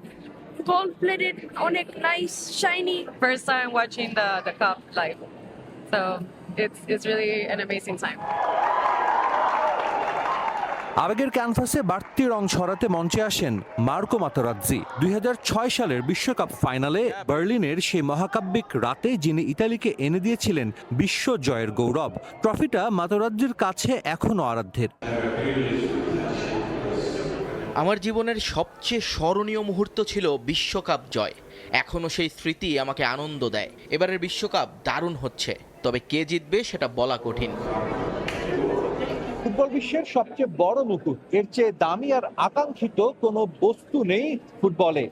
gold plated, অনেক nice, shiny. First time watching the cup live, so it's really an amazing time. আবেগের ক্যানভাসে বাড়তি রং ছড়াতে মঞ্চে আসেন মার্কো মাতেরাজ্জি। 2006 সালের বিশ্বকাপ ফাইনালে বার্লিনের সেই মহাকাব্যিক রাতে যিনি ইতালিকে এনে দিয়েছিলেন বিশ্ব জয়ের গৌরব। ট্রফিটা মাতেরাজ্জির কাছে এখনো আরাধ্যের। আমার জীবনের সবচেয়ে স্মরণীয় মুহূর্ত ছিল বিশ্বকাপ জয়। এখনো সেই স্মৃতি আমাকে আনন্দ দেয়। এবারের বিশ্বকাপ দারুণ হচ্ছে, তবে কে জিতবে সেটা বলা কঠিন। ফুটবল বিশ্বের সবচেয়ে বড় মুকুট, এর চেয়ে দামি আর আকাঙ্ক্ষিত কোনো বস্তু নেই ফুটবলে।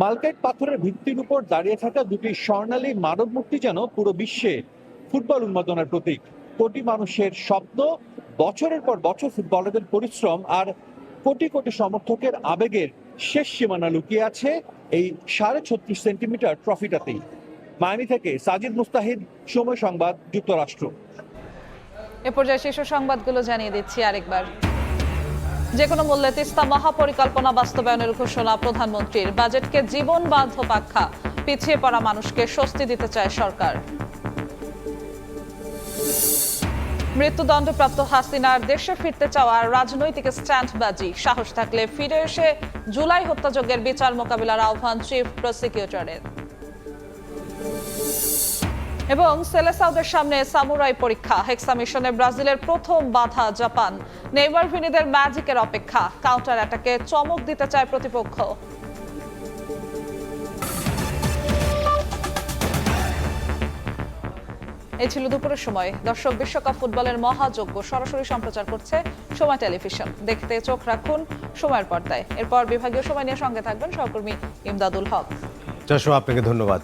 মালকাইট পাথরের ভিত্তির উপর দাঁড়িয়ে থাকা দুটি স্বর্ণালী মানব মূর্তি যেন পুরো বিশ্বে ফুটবল উন্মাদনার প্রতীক। কোটি মানুষের স্বপ্ন, বছরের পর বছর ফুটবলারদের পরিশ্রম আর কোটি কোটি সমর্থকের আবেগের শেষ সীমানা লুকিয়ে আছে এই 36.5 সেন্টিমিটার ট্রফিটাতেই। মায়ামি থেকে সাজিদ মুস্তাহিদ, সময় সংবাদ, যুক্তরাষ্ট্র। এ পর্যায়ে শীর্ষ সংবাদগুলো জানিয়ে দিচ্ছি আরেকবার। যে কোনো মূল্যে তিস্তা মহাপরিকল্পনা বাস্তবায়নের ঘোষণা প্রধানমন্ত্রীর। বাজেটকে জীবন বান্ধব আখ্যা, পিছিয়ে পড়া মানুষকে স্বস্তি দিতে চায় সরকার। মৃত্যুদণ্ডপ্রাপ্ত হাসিনার দেশে ফিরতে চাওয়ার রাজনৈতিক স্ট্যান্ডবাজি, সাহস থাকলে ফিরে এসে জুলাই হত্যাযজ্ঞের বিচার মোকাবিলার আহ্বান চিফ প্রসিকিউটরের। এবং সেলেসাউদের সামনে সামুরাই পরীক্ষা, হেক্সা মিশনে ব্রাজিলের প্রথম বাধা জাপান। নেইমার ভিনিদের ম্যাজিকের অপেক্ষা, কাউন্টার অ্যাটাকে চমক দিতে চায় প্রতিপক্ষ। এই ছিল দুপুরের সময়। দর্শক, বিশ্বকাপ ফুটবলের মহাযজ্ঞ সরাসরি সম্প্রচার করছে সময় টেলিভিশন। দেখতে চোখ রাখুন সময়ের পর্দায়। এরপর বিভাগীয় সময় নিয়ে সঙ্গে থাকবেন সহকর্মী ইমদাদুল হক। যশো, আপনাকে ধন্যবাদ।